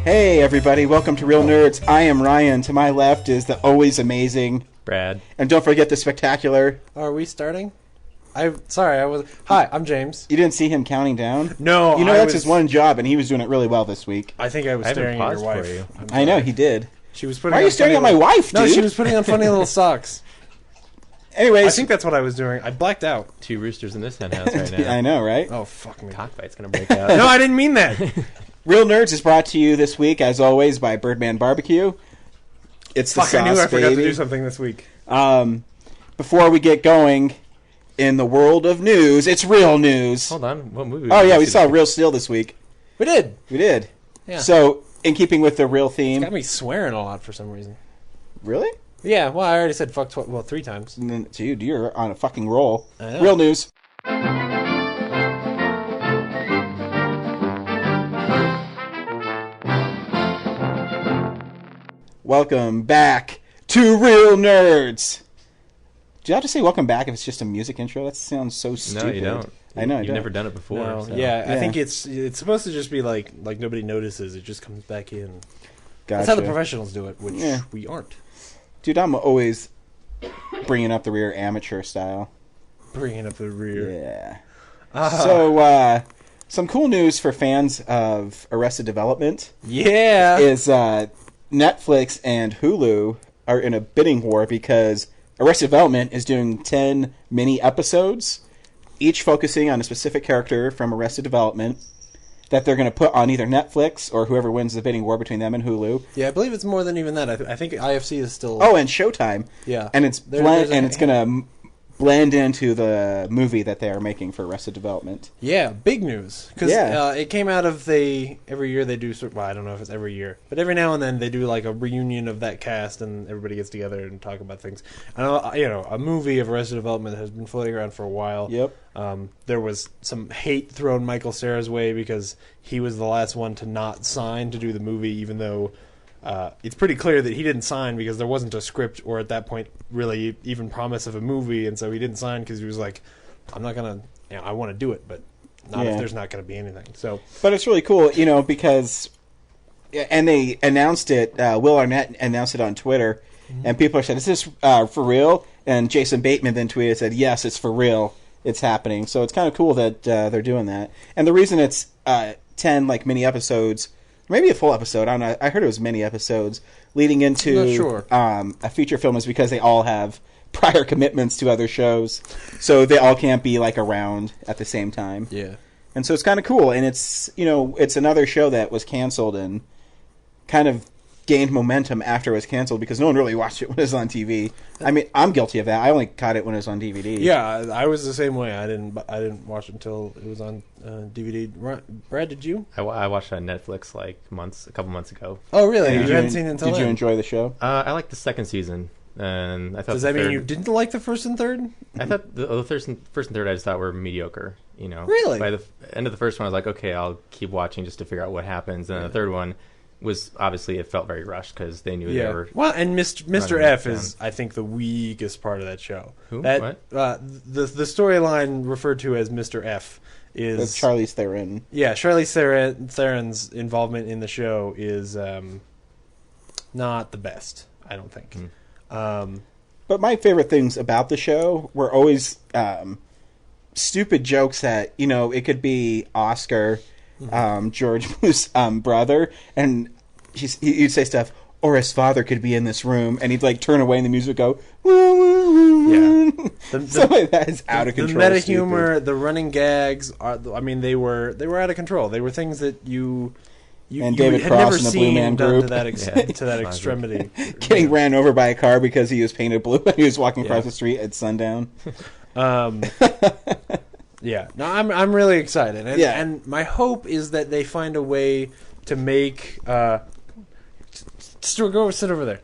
Hey everybody, welcome to Real Nerds. I am Ryan. To my left is the always amazing Brad. And don't forget the spectacular. Are we starting? Hi, I'm James. You didn't see him counting down? No, You know that's his one job, and he was doing it really well this week. I think I was staring at your wife. For you. I know, he did. She was putting. Why are you staring at my wife, dude? No, she was putting on funny little socks. Anyways, I think that's what I was doing. I blacked out. Two roosters in this hen house right now. I know, right? Oh, fuck me. Cockfight's going to break out. No, I didn't mean that. Real Nerds is brought to you this week, as always, by Birdman Barbecue. It's the Fuck, sauce, I knew I forgot to baby. do something this week. Before we get going, in the world of news, it's real news. Hold on. What movie? Oh, yeah, we saw Real Steel this week. We did. We did. Yeah. So, in keeping with the real theme... Got me swearing a lot for some reason. Really? Yeah, well, I already said fuck 3 times. Dude, you're on a fucking roll. I know. Real news. Welcome back to Real Nerds. Do you have to say welcome back if it's just a music intro? That sounds so stupid. No, you don't. I know, You've don't. never done it before. No, so. yeah, I Yeah. think it's supposed to just be like nobody notices. It just comes back in. Gotcha. That's how the professionals do it, which Yeah. we aren't. Dude, I'm always bringing up the rear amateur style. Bringing up the rear. Yeah. So, some cool news for fans of Arrested Development Yeah. is Netflix and Hulu are in a bidding war because Arrested Development is doing 10 mini episodes, each focusing on a specific character from Arrested Development, that they're going to put on either Netflix or whoever wins the bidding war between them and Hulu. Yeah, I believe it's more than even that. I think IFC is still. Oh, and Showtime. Yeah. And it's There's it's going to blend into the movie that they are making for Arrested Development. Yeah, big news. Because Yeah. it came out of every year they do, well, I don't know if it's every year, but every now and then they do like a reunion of that cast and everybody gets together and talk about things. I know, a movie of Arrested Development has been floating around for a while. Yep. There was some hate thrown Michael Cera's way because he was the last one to not sign to do the movie, even though it's pretty clear that he didn't sign because there wasn't a script or at that point really even promise of a movie, and so he didn't sign because he was like, I'm not going to, I want to do it, but not if there's not going to be anything. So, But it's really cool, because... And they announced it, Will Arnett announced it on Twitter, and people are saying, is this for real? And Jason Bateman then tweeted, said, yes, it's for real. It's happening. So it's kind of cool that they're doing that. And the reason it's 10 mini episodes, maybe a full episode, I don't know, I heard it was mini episodes, leading into I'm not sure. A feature film is because they all have prior commitments to other shows. So they all can't be around at the same time. yeah. And so it's kind of cool, and it's it's another show that was canceled and kind of gained momentum after it was canceled because no one really watched it when it was on TV. I mean, I'm guilty of that. I only caught it when it was on DVD. Yeah, I was the same way. I didn't watch it until it was on DVD. Brad, did you? I watched it on Netflix a couple months ago. Oh, really? Did You hadn't seen it until Did you then? enjoy the show? I liked the second season, and I thought. Does that mean you didn't like the first and third? I thought the first and third I just thought were mediocre. Really? By the end of the first one, I was like, okay, I'll keep watching just to figure out what happens. And the third one was obviously it felt very rushed because they knew they were. Well, and Mr. running F it is, I think, the weakest part of that show. Who? That, What? The storyline referred to as Mr. F is With Charlize Theron. Yeah, Charlize Theron's involvement in the show is not the best, I don't think. But my favorite things about the show were always stupid jokes that, it could be Oscar, George Bluth's brother, and he'd say stuff, or his father could be in this room, and he'd turn away and the music would go, woo, woo, woo, woo. Stuff like that is out of control. The meta humor, the running gags, they were out of control. They were things that you And David had Cross never and the Blue seen Man done Group. to that extremity. Getting ran over by a car because he was painted blue when he was walking across the street at sundown. Yeah, no, I'm really excited, and, Yeah. and my hope is that they find a way to make. Stuart, go sit over there.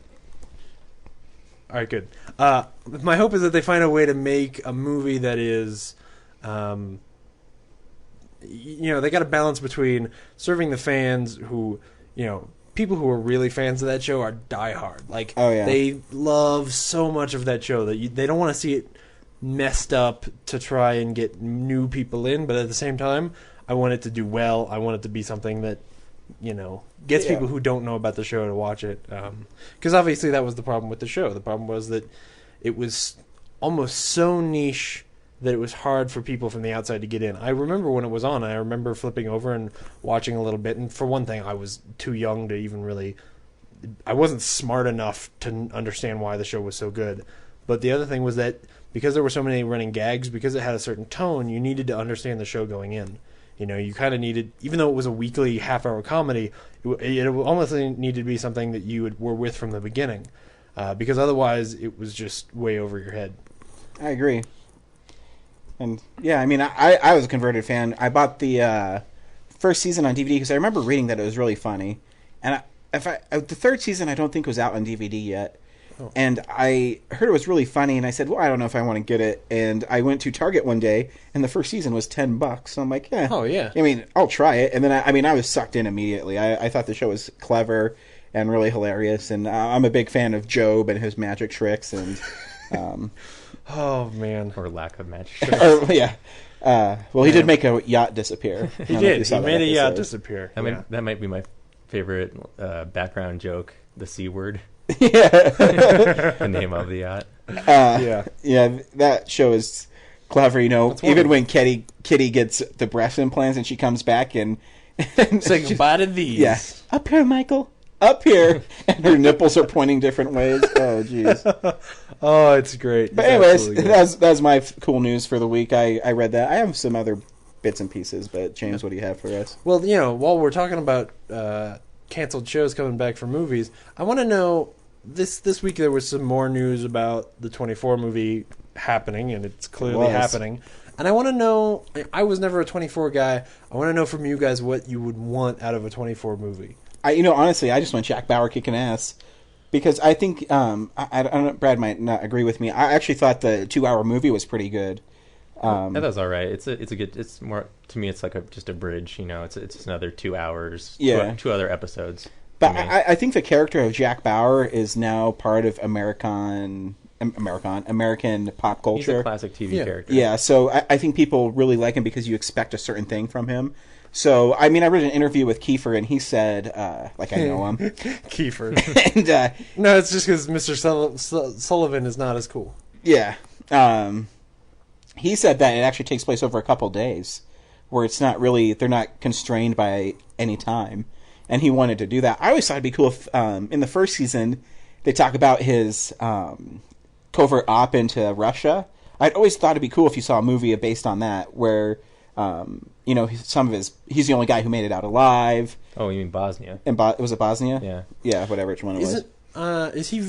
All right, good. My hope is that they find a way to make a movie that is, they got a balance between serving the fans who, people who are really fans of that show are diehard. Oh, yeah. They love so much of that show that they don't want to see it messed up to try and get new people in, but at the same time, I want it to do well. I want it to be something that gets people who don't know about the show to watch it. Because obviously that was the problem with the show. The problem was that it was almost so niche that it was hard for people from the outside to get in. I remember when it was on, I remember flipping over and watching a little bit. And for one thing, I was too young to even really... I wasn't smart enough to understand why the show was so good. But the other thing was that because there were so many running gags, because it had a certain tone, you needed to understand the show going in. You kind of needed, even though it was a weekly half-hour comedy, it almost needed to be something that you were with from the beginning, because otherwise it was just way over your head. I agree. And yeah, I mean, I was a converted fan. I bought the first season on DVD because I remember reading that it was really funny. And the third season I don't think was out on DVD yet. Oh. And I heard it was really funny, and I said, well, I don't know if I want to get it. And I went to Target one day, and the first season was $10. So I'm like, yeah. Oh, yeah. I mean, I'll try it. And then, I was sucked in immediately. I thought the show was clever and really hilarious. And I'm a big fan of Job and his magic tricks. And oh, man. Or lack of magic tricks. yeah. Well, he did make a yacht disappear. He did. He made a yacht disappear. That might be my favorite background joke, the C word. Yeah. The name of the yacht. Yeah, that show is clever, even when Kitty gets the breast implants and she comes back and say goodbye to these. Yeah. Up here, Michael. Up here. And her nipples are pointing different ways. Oh, jeez. Oh, it's great. But anyways, that's my cool news for the week. I read that. I have some other bits and pieces, but James, what do you have for us? Well, while we're talking about canceled shows coming back for movies, I want to know, this week there was some more news about the 24 movie happening, and it's clearly happening. And I want to know, I was never a 24 guy, I want to know from you guys what you would want out of a 24 movie. Honestly, I just want Jack Bauer kicking ass. Because I think, I don't know, Brad might not agree with me. I actually thought the 2-hour movie was pretty good. That was all right. It's a good. It's more, to me. It's like just a bridge. It's just another 2 hours. Yeah. Two other episodes. But I think the character of Jack Bauer is now part of American pop culture. He's a classic TV character. Yeah. So I think people really like him because you expect a certain thing from him. So I mean, I read an interview with Kiefer, and he said, like I know him, Kiefer. And no, it's just because Mr. Sullivan is not as cool. Yeah. He said that it actually takes place over a couple days, where it's not really, they're not constrained by any time. And he wanted to do that. I always thought it'd be cool if, in the first season, they talk about his covert op into Russia. I'd always thought it'd be cool if you saw a movie based on that, where, he's the only guy who made it out alive. Oh, you mean Bosnia? Was it Bosnia? Yeah. Yeah, whatever one it was. Is he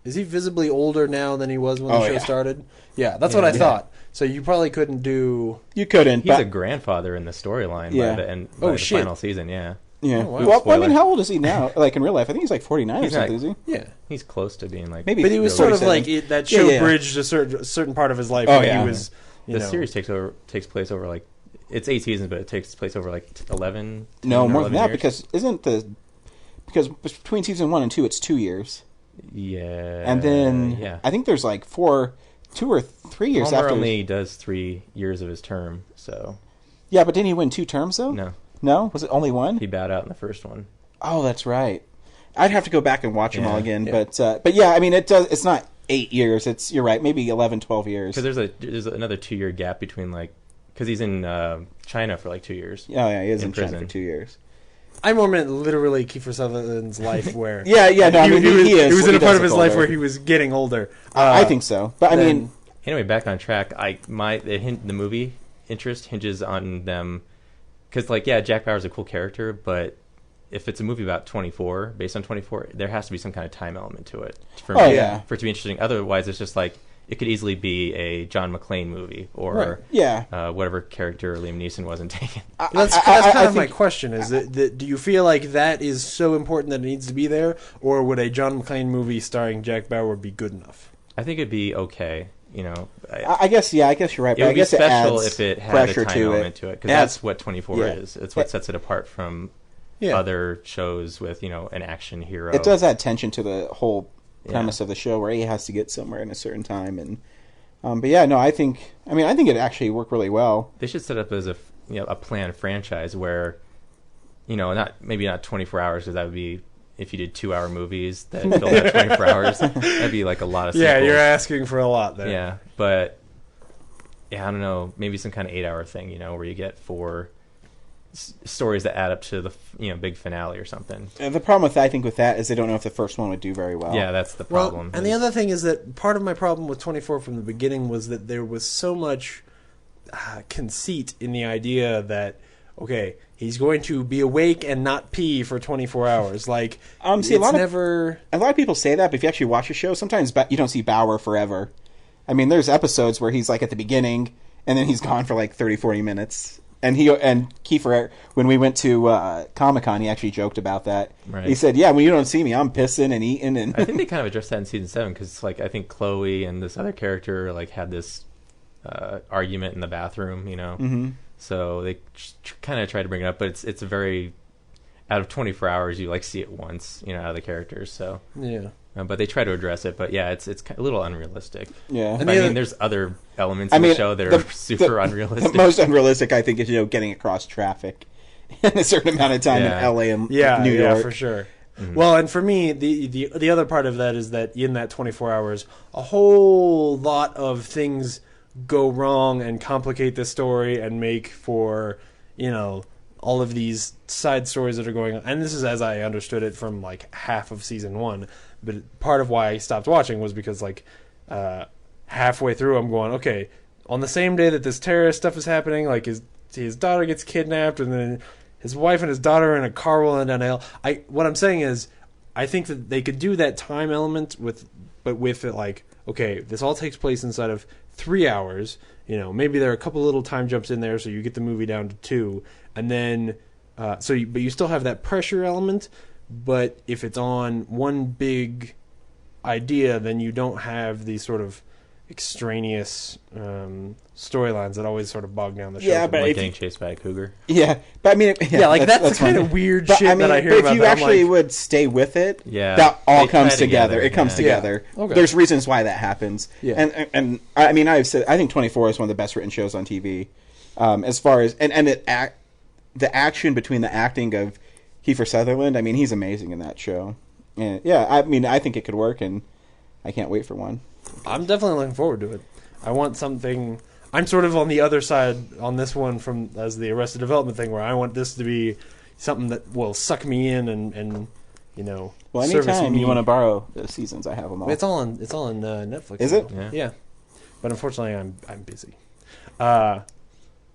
is he visibly older now than he was when the show started? Yeah, that's what I thought. So you probably couldn't do... You couldn't, He's a grandfather in the storyline by the end, by the final season, yeah. Yeah. Oh, wow. Well, I mean, how old is he now? Like, in real life? I think he's like 49 or something, is he? Yeah. He's close to being like... Maybe. But he was sort of like... that show bridged a certain part of his life when he was... The series takes place over like... It's 8 seasons, but it takes place over like 11... No, more than that, years. because between season 1 and 2, it's 2 years. Yeah. And then I think there's like 2 or 3 years Palmer after. Only does 3 years of his term, so... Yeah, but didn't he win 2 terms, though? No. No? Was it only 1? He bowed out in the first one. Oh, that's right. I'd have to go back and watch them all again, but yeah, I mean, it's not 8 years. You're right, maybe 11, 12 years. Because there's another 2-year gap between like... Because he's in China for like 2 years. Oh, yeah, he is in prison China for 2 years. I more meant literally Kiefer Sutherland's life where... no, I mean, he is. He was in a part of his life where he was getting older. I think so. But I mean... Anyway, back on track, the movie interest hinges on them... Because, like, yeah, Jack Bauer's a cool character, but if it's a movie about 24, based on 24, there has to be some kind of time element to it for me, for it to be interesting. Otherwise, it's just like... It could easily be a John McClane movie or whatever character Liam Neeson wasn't taken. That's kind of my question. Is that do you feel like that is so important that it needs to be there, or would a John McClane movie starring Jack Bauer be good enough? I think it'd be okay. I guess you're right. But It would be special if it had a time element to it, because that's what 24 is. It's what sets it apart from other shows with an action hero. It does add tension to the whole premise of the show, where he has to get somewhere in a certain time, and I think it actually worked really well. They should set up as a planned franchise where not 24 hours, because that would be, if you did 2-hour movies that filled out 24 hours, that'd be like a lot of sequels. Yeah, you're asking for a lot there. Yeah, but I don't know, maybe some kind of 8-hour thing, where you get 4 stories that add up to the big finale or something. And the problem I think with that is they don't know if the first one would do very well. Yeah, that's the problem. And the other thing is that part of my problem with 24 from the beginning was that there was so much conceit in the idea that, okay, he's going to be awake and not pee for 24 hours. Like, see, a lot of people say that, but if you actually watch the show, sometimes you don't see Bauer forever. I mean, there's episodes where he's like at the beginning, and then he's gone for like 30, 40 minutes. And Kiefer, when we went to Comic-Con, he actually joked about that. Right. He said, "Yeah, when you don't see me, I'm pissing and eating." And I think they kind of addressed that in season 7, because I think Chloe and this other character had this argument in the bathroom, Mm-hmm. So they kind of tried to bring it up, but it's a very, out of 24 hours, you see it once, out of the characters. So yeah. But they try to address it, but yeah, it's a little unrealistic. Yeah, but I mean, there's other elements in the show that are super unrealistic. The most unrealistic, I think, is getting across traffic in a certain amount of time in L.A. and New York. Yeah, for sure. Mm-hmm. Well, and for me, the other part of that is that in that 24 hours, a whole lot of things go wrong and complicate the story and make for all of these side stories that are going on. And this is as I understood it from half of season 1. But part of why I stopped watching was because halfway through I'm going, okay, on the same day that this terrorist stuff is happening, his daughter gets kidnapped, and then his wife and his daughter are in a car rolling down a hill. What I'm saying is, I think that they could do that time element with it okay, this all takes place inside of 3 hours. Maybe there are a couple little time jumps in there, so you get the movie down to 2, and then but you still have that pressure element. But if it's on one big idea, then you don't have these sort of extraneous storylines that always sort of bog down the show. Yeah, but getting chased by a cougar. Yeah, but I mean, that's the kind of weird shit that I hear about. If you actually would stay with it, that all comes together. It comes together. Yeah. Okay. There's reasons why that happens. Yeah. And I mean, I've said I think 24 is one of the best written shows on TV. As far as the action between the acting of Kiefer Sutherland, I mean, he's amazing in that show. And I mean, I think it could work, and I can't wait for one. I'm definitely looking forward to it. I want something. I'm sort of on the other side on this one as the Arrested Development thing, where I want this to be something that will suck me in and Well, anytime you want to borrow the seasons, I have them all. It's all on Netflix. Is it? Yeah. But unfortunately, I'm busy.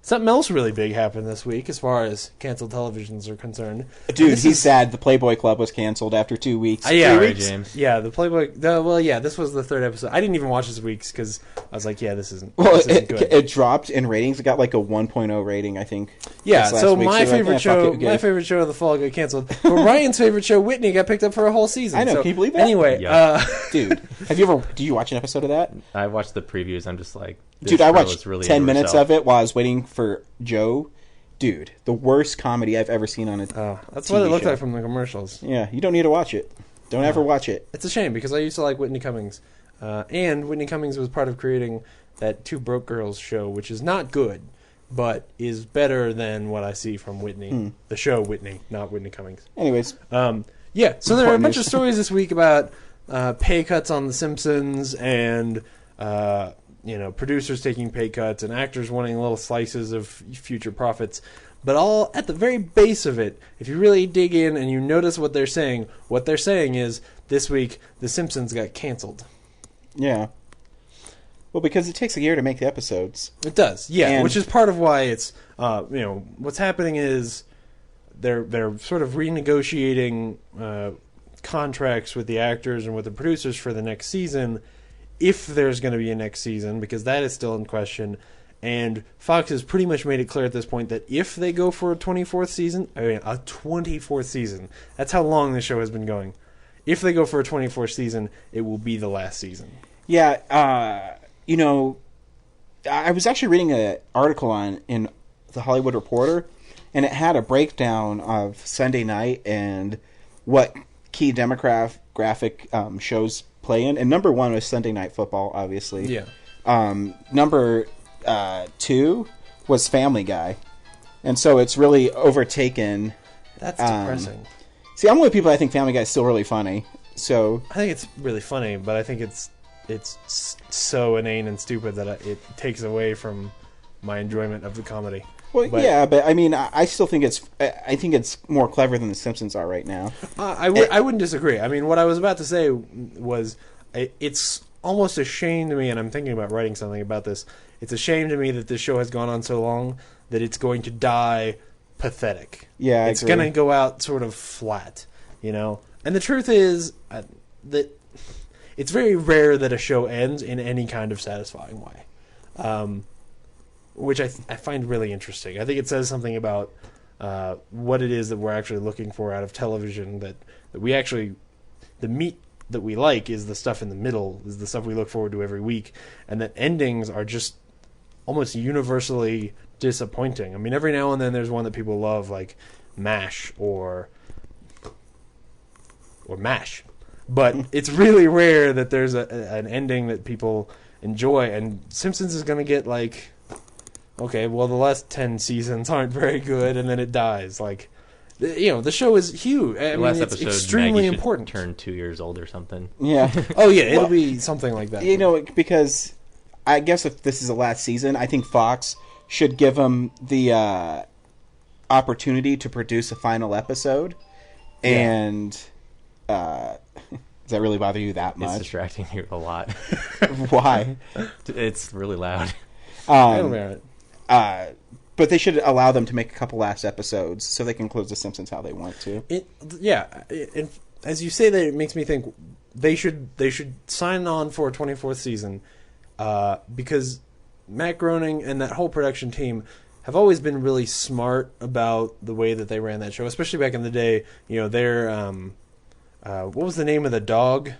Something else really big happened this week as far as canceled televisions are concerned. Dude, he's sad. The Playboy Club was canceled after 2 weeks. Yeah, 3 weeks? James. Yeah, the Playboy... this was the 3rd episode. I didn't even watch this week's because I was like, this isn't good. It dropped in ratings. It got a 1.0 rating, I think. Yeah, so my favorite show of the fall got canceled. But Ryan's favorite show, Whitney, got picked up for a whole season. I know, can you believe that? Anyway, dude, do you watch an episode of that? I watched the previews. I'm just like... Dude, I watched 10 minutes of it while I was waiting for Joe. Dude, the worst comedy I've ever seen on a that's what it looked like from the commercials. Yeah, you don't need to watch it. Don't ever watch it. It's a shame because I used to like Whitney Cummings. And Whitney Cummings was part of creating that Two Broke Girls show, which is not good, but is better than what I see from Whitney. The show Whitney, not Whitney Cummings. Anyways. So there are a bunch of stories this week about pay cuts on The Simpsons and... producers taking pay cuts and actors wanting little slices of future profits. But all at the very base of it, if you really dig in and you notice what they're saying is this week The Simpsons got canceled. Yeah. Well, because it takes a year to make the episodes. It does, yeah. Which is part of why it's what's happening is they're sort of renegotiating contracts with the actors and with the producers for the next season. If there's going to be a next season, because that is still in question. And Fox has pretty much made it clear at this point that if they go for a 24th season, that's how long this show has been going. If they go for a 24th season, it will be the last season. Yeah, I was actually reading an article in The Hollywood Reporter, and it had a breakdown of Sunday night and what key demographic shows play in, and number 1 was Sunday Night Football, obviously. Yeah. Number 2 was Family Guy, and so it's really overtaken That's depressing. See, I'm with people that think Family Guy is still really funny. So I think it's really funny, but I think it's so inane and stupid that it takes away from my enjoyment of the comedy. well, yeah, but I mean, I still think it's more clever than The Simpsons are right now. I wouldn't disagree. I mean, what I was about to say was it's almost a shame to me, and I'm thinking about writing something about this. It's a shame to me that this show has gone on so long that it's going to die pathetic. Yeah, it's going to go out sort of flat, you know. And the truth is that it's very rare that a show ends in any kind of satisfying way, which I find really interesting. I think it says something about what it is that we're actually looking for out of television. That we actually, the meat that we like is the stuff in the middle, is the stuff we look forward to every week, and that endings are just almost universally disappointing. I mean, every now and then there's one that people love, like MASH or MASH, but it's really rare that there's an ending that people enjoy. And Simpsons is going to get like, okay, well, the last 10 seasons aren't very good, and then it dies. Like, you know, the show is huge. I mean, it's extremely Maggie important. Turn 2 years old or something. Yeah. Oh yeah, it'll be something like that. You know, because I guess if this is the last season, I think Fox should give them the opportunity to produce a final episode. Yeah. And does that really bother you that It's much? distracting you a lot. Why? It's really loud. It'll be all right. But they should allow them to make a couple last episodes so they can close The Simpsons how they want to. As you say that, it makes me think they should sign on for a 24th season, because Matt Groening and that whole production team have always been really smart about the way that they ran that show, especially back in the day. You know, their what was the name of the dog?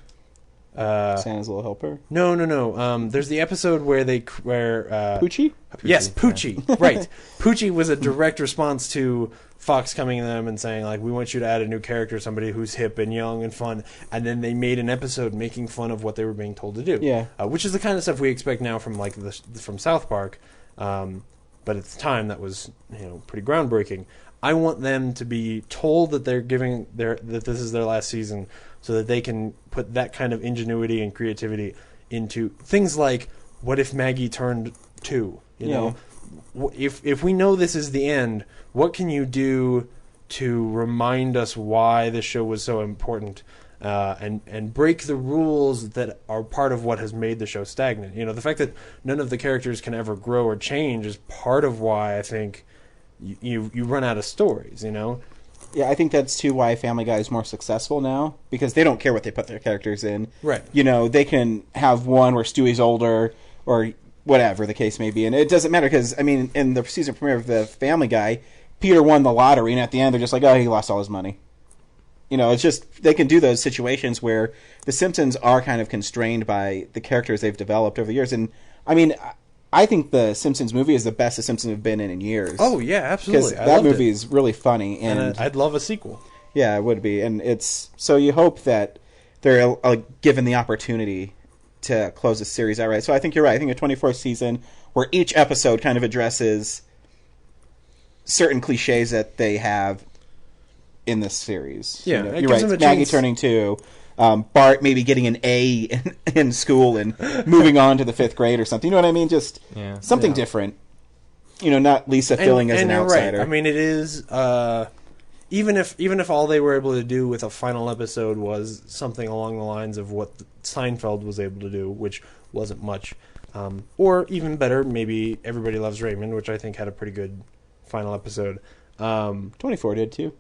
Santa's Little Helper? No. There's the episode where Poochie? Yes, Poochie. Right. Poochie was a direct response to Fox coming to them and saying, like, we want you to add a new character, somebody who's hip and young and fun. And then they made an episode making fun of what they were being told to do. Yeah. Which is the kind of stuff we expect now from from South Park. But at the time, that was pretty groundbreaking. I want them to be told that they're that this is their last season, so that they can put that kind of ingenuity and creativity into things like, what if Maggie turned 2? You know, if we know this is the end, what can you do to remind us why this show was so important, and break the rules that are part of what has made the show stagnant? You know, the fact that none of the characters can ever grow or change is part of why I think you run out of stories. You know. Yeah, I think that's too why Family Guy is more successful now, because they don't care what they put their characters in. Right. You know, they can have one where Stewie's older or whatever the case may be, and it doesn't matter because, I mean, in the season premiere of the Family Guy, Peter won the lottery, and at the end they're just like, oh, he lost all his money. You know, it's just, they can do those situations where the Simpsons are kind of constrained by the characters they've developed over the years, and, I mean, I think the Simpsons movie is the best the Simpsons have been in years. Oh yeah, absolutely. Because that movie is really funny, and I'd love a sequel. Yeah, it would be, and it's so you hope that they're given the opportunity to close the series outright. So I think you're right. I think a 24th season where each episode kind of addresses certain cliches that they have in this series. Yeah, you know, it you're gives right. them a Maggie chance. turning 2. Bart maybe getting an A in school and moving on to the 5th grade or something. You know what I mean? Just something different. You know, not Lisa filling as an you're outsider. Right. I mean, it is even if all they were able to do with a final episode was something along the lines of what Seinfeld was able to do, which wasn't much, or even better, maybe Everybody Loves Raymond, which I think had a pretty good final episode. 24 did too.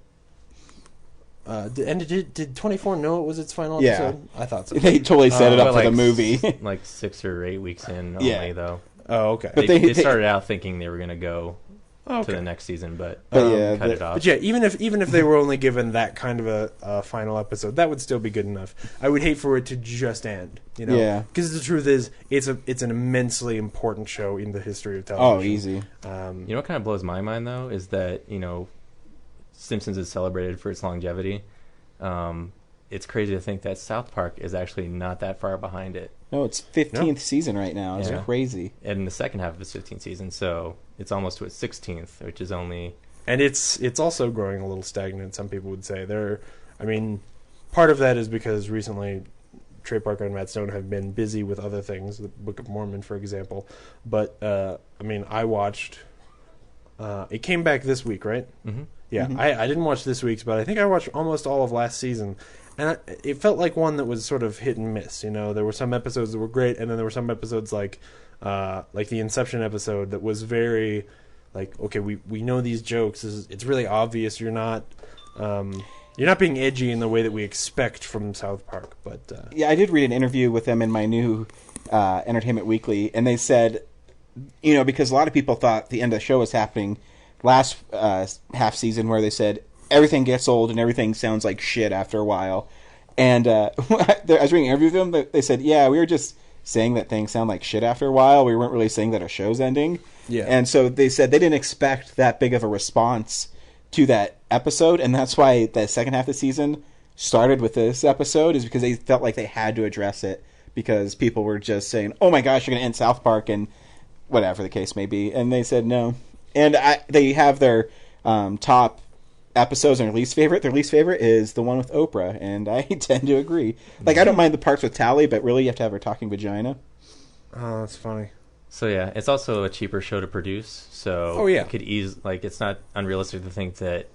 Did 24 know it was its final Yeah. episode? I thought so. They totally set it up But for the movie. like 6 or 8 weeks in Yeah. only, though. Oh, okay. But They they- started out thinking they were going to go Okay. to the next season, but yeah, cut it off. But yeah, even if they were only given that kind of a final episode, that would still be good enough. I would hate for it to just end, you know? Yeah. Because the truth is, it's an immensely important show in the history of television. Oh, easy. You know what kind of blows my mind, though, is that, Simpsons is celebrated for its longevity. It's crazy to think that South Park is actually not that far behind it. No, it's 15th season right now. It's Yeah. crazy. And in the second half of its 15th season, so it's almost to its 16th, which is only And it's also growing a little stagnant, some people would say. Part of that is because recently Trey Parker and Matt Stone have been busy with other things, the Book of Mormon, for example. But, I watched... it came back this week, right? Mm-hmm. Yeah, I didn't watch this week's, but I think I watched almost all of last season. And it felt like one that was sort of hit and miss. You know, there were some episodes that were great, and then there were some episodes like the Inception episode that was very... Like, okay, we know these jokes. It's really obvious you're not being edgy in the way that we expect from South Park. But yeah, I did read an interview with them in my new Entertainment Weekly, and they said, because a lot of people thought the end of the show was happening last half season, where they said everything gets old and everything sounds like shit after a while. And I was reading an interview with them. They said, yeah, we were just saying that things sound like shit after a while. We weren't really saying that a show's ending. Yeah. And so they said they didn't expect that big of a response to that episode, and that's why the second half of the season started with this episode, is because they felt like they had to address it, because people were just saying, oh my gosh, you're going to end South Park, and whatever the case may be. And they said no. And they have their top episodes and their least favorite. Their least favorite is the one with Oprah, and I tend to agree. Like, I don't mind the parts with Tally, but really you have to have her talking vagina. Oh, that's funny. So yeah, it's also a cheaper show to produce. So it could it's not unrealistic to think that,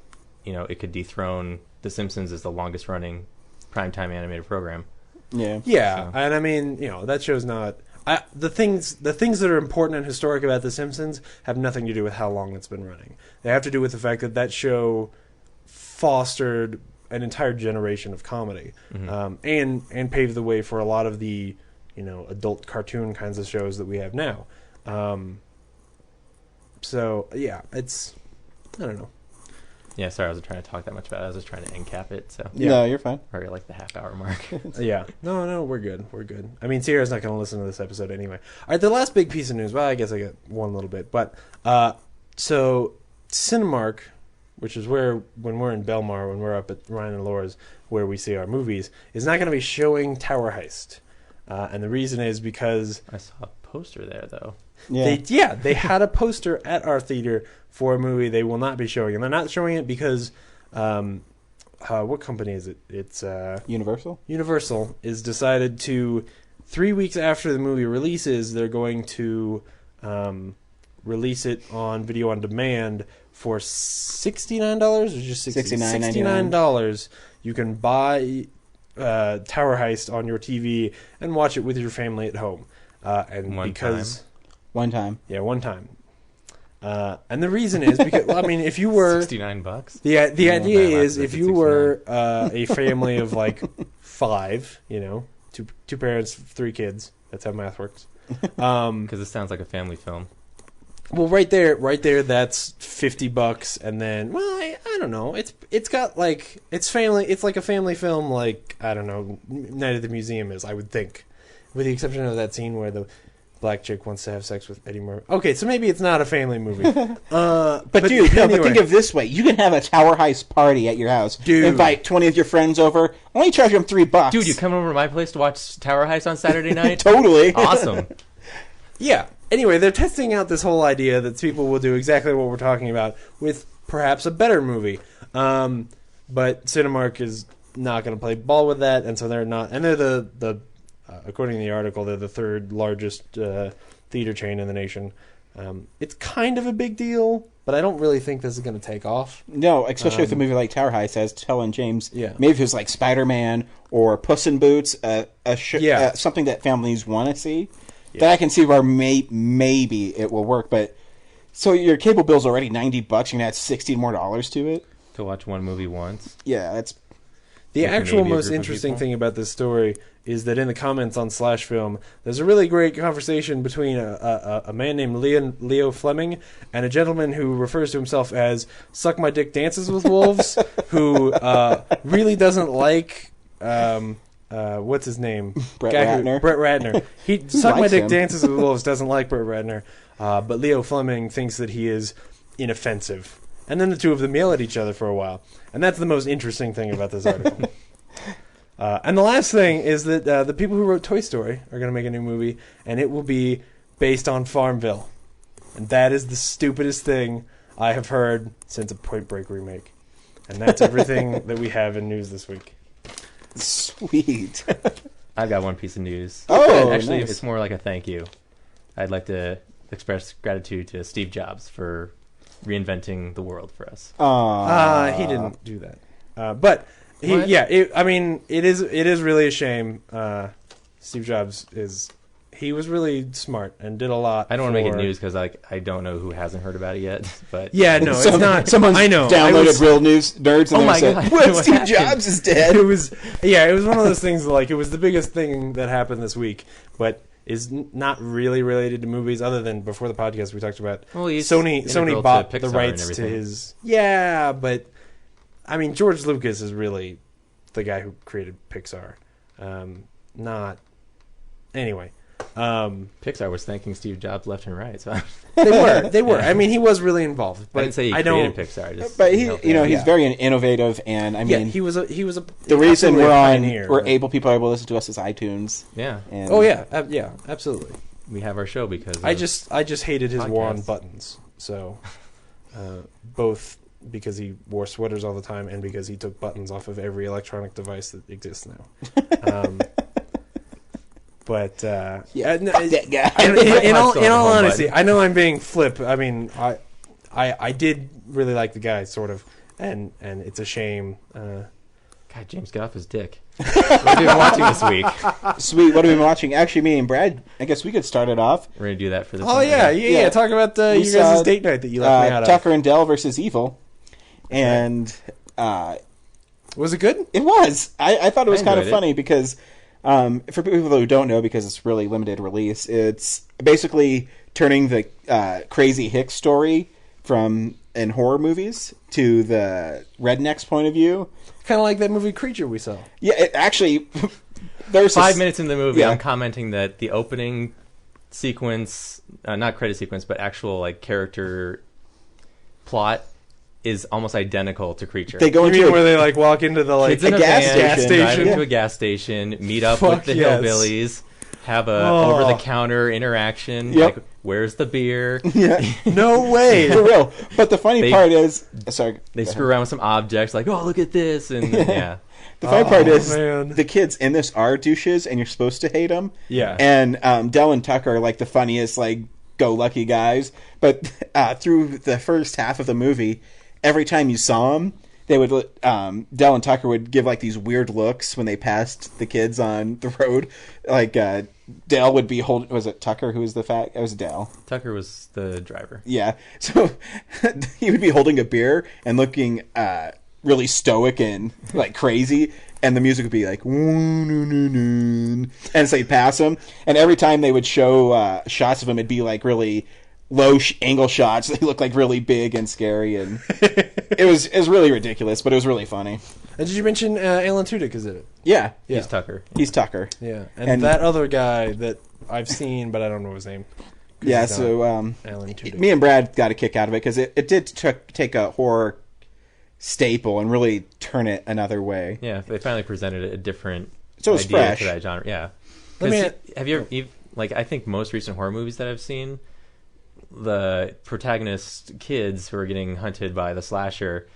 it could dethrone The Simpsons as the longest running primetime animated program. Yeah. So. And that show's not the things that are important and historic about The Simpsons have nothing to do with how long it's been running. They have to do with the fact that show fostered an entire generation of comedy, and paved the way for a lot of the adult cartoon kinds of shows that we have now. So yeah, I don't know. Yeah, sorry, I wasn't trying to talk that much about it. I was just trying to end cap it. So yeah. No, you're fine. already like the half-hour mark. Yeah. No, we're good. Sierra's not going to listen to this episode anyway. All right, the last big piece of news. Well, I guess I got one little bit, but so Cinemark, which is when we're in Belmar, when we're up at Ryan and Laura's, where we see our movies, is not going to be showing Tower Heist. And the reason is because... I saw a poster there, though. Yeah. They had a poster at our theater for a movie they will not be showing. And they're not showing it because... what company is it? It's... Universal? Universal is decided to... 3 weeks after the movie releases, they're going to release it on video on demand for $69 or just $69. You can buy... Tower Heist on your TV and watch it with your family at home. One time. Yeah, one time. And the reason is because if you were $69, the idea is if you were a family of like 5, two parents, 3 kids. That's how math works. Because it sounds like a family film. Well, right there, that's $50, and then, I don't know. It's got like it's family. It's like a family film, like I don't know, Night at the Museum is, I would think, with the exception of that scene where the black chick wants to have sex with Eddie Murphy. Okay, so maybe it's not a family movie. But dude, but think of it this way: you can have a Tower Heist party at your house. Dude, invite 20 of your friends over. Only charge them $3. Dude, you come over to my place to watch Tower Heist on Saturday night? Totally Awesome. Yeah. Anyway, they're testing out this whole idea that people will do exactly what we're talking about with perhaps a better movie. But Cinemark is not going to play ball with that, and so they're not. And they're the according to the article, they're the 3rd largest theater chain in the nation. It's kind of a big deal, but I don't really think this is going to take off. No, especially with a movie like Tower Heist, as telling James. Yeah. Maybe if it was like Spider-Man or Puss in Boots, something that families want to see. Yeah. That I can see where maybe it will work, but so your cable bill's already $90. You're gonna add $16 more to it to watch one movie once. Yeah, that's the actual most interesting thing about this story is that in the comments on Slash Film, there's a really great conversation between a man named Leo Fleming and a gentleman who refers to himself as "Suck My Dick Dances with Wolves," who really doesn't like. What's his name? Brett Ratner. He Suck My Dick him. Dances with Wolves doesn't like Brett Ratner, but Leo Fleming thinks that he is inoffensive. And then the two of them yell at each other for a while. And that's the most interesting thing about this article. And the last thing is that the people who wrote Toy Story are going to make a new movie, and it will be based on Farmville. And that is the stupidest thing I have heard since a Point Break remake. And that's everything that we have in news this week. Sweet. I've got one piece of news. Oh, actually, nice. it's more like a thank you. I'd like to express gratitude to Steve Jobs for reinventing the world for us. He didn't do that. But he, What? I mean, it is really a shame. Steve Jobs he was really smart and did a lot. I don't want to make it news because I don't know who hasn't heard about it yet. But Yeah, no, it's not. Someone's I know. downloaded Real News Nerds and Oh my said, God, "What? what Steve happened?" Jobs is dead." It was one of those things like it was the biggest thing that happened this week, but is not really related to movies other than before the podcast we talked about Well, he's Sony integral bought to the Pixar rights and to everything. his but I mean George Lucas is really the guy who created Pixar. Not anyway. Pixar was thanking Steve Jobs left and right. So They were. I mean, he was really involved. But I didn't say he don't. created Pixar. I just But helped he's Yeah. very innovative, and I mean, he was a. the reason absolutely we're a on, pioneer, we're but- able, people are able to listen to us is iTunes. Yeah, And Oh yeah, absolutely. we have our show because I just hated his war on podcasts. buttons. So, both because he wore sweaters all the time and because he took buttons off of every electronic device that exists now. But yeah, no, fuck that guy. in all Still have all a home honesty, button. I know I'm being flip. I mean, I did really like the guy, sort of, and it's a shame. God, James, get off his dick. What have you been watching this week? Sweet. What have we been watching? Actually, me and Brad. I guess we could start it off. We're gonna do that for this. Oh one, yeah, okay? yeah. Talk about We you saw, guys' date night that you left me out of. Tucker and Dell versus Evil, and Was it good? it was. I thought it was I kind of enjoyed it. funny because for people who don't know, because it's really limited release, it's basically turning the Crazy Hicks story from in horror movies to the redneck's point of view. Kind of like that movie Creature we saw. Yeah, it actually. There's 5 minutes in the movie, Yeah. I'm commenting that the opening sequence, not credit sequence, but actual like character plot, is almost identical to Creature. They go You into mean a- where they like walk into the like Kids in a gas van, station. drive station. into a gas station, meet up Fuck with the yes. hillbillies, have a Oh. over-the-counter interaction. Yep. Like, where's the beer? yeah, No way. for real. But the funny They- part is, sorry, They go screw ahead. around with some objects, like, oh, look at this, and yeah. The funny part is man. the kids in this are douches, and you're supposed to hate them. Yeah. And Dell and Tucker are like the funniest, like go-lucky guys. But through the first half of the movie, every time you saw them, they would Dell and Tucker would give like these weird looks when they passed the kids on the road. Like Dell would be holding. Was it Tucker who was the fat? It was Dell. Tucker was the driver. Yeah. So he would be holding a beer and looking really stoic and like crazy, and the music would be like, and so they'd pass him, and every time they would show shots of him, it'd be like really low angle shots. They look like really big and scary, and it was really ridiculous, but it was really funny. And did you mention Alan Tudyk is in it? Yeah. He's Tucker. He's Tucker. Yeah. And, And- that other guy that I've seen, but I don't know his name. 'Cause Yeah. he's So not Alan Tudyk. me and Brad got a kick out of it because it did take a horror staple and really turn it another way. Yeah, they finally presented a different So it's idea fresh. to that genre. Yeah. Let me- 'Cause have you like I think most recent horror movies that I've seen, the protagonist kids who are getting hunted by the slasher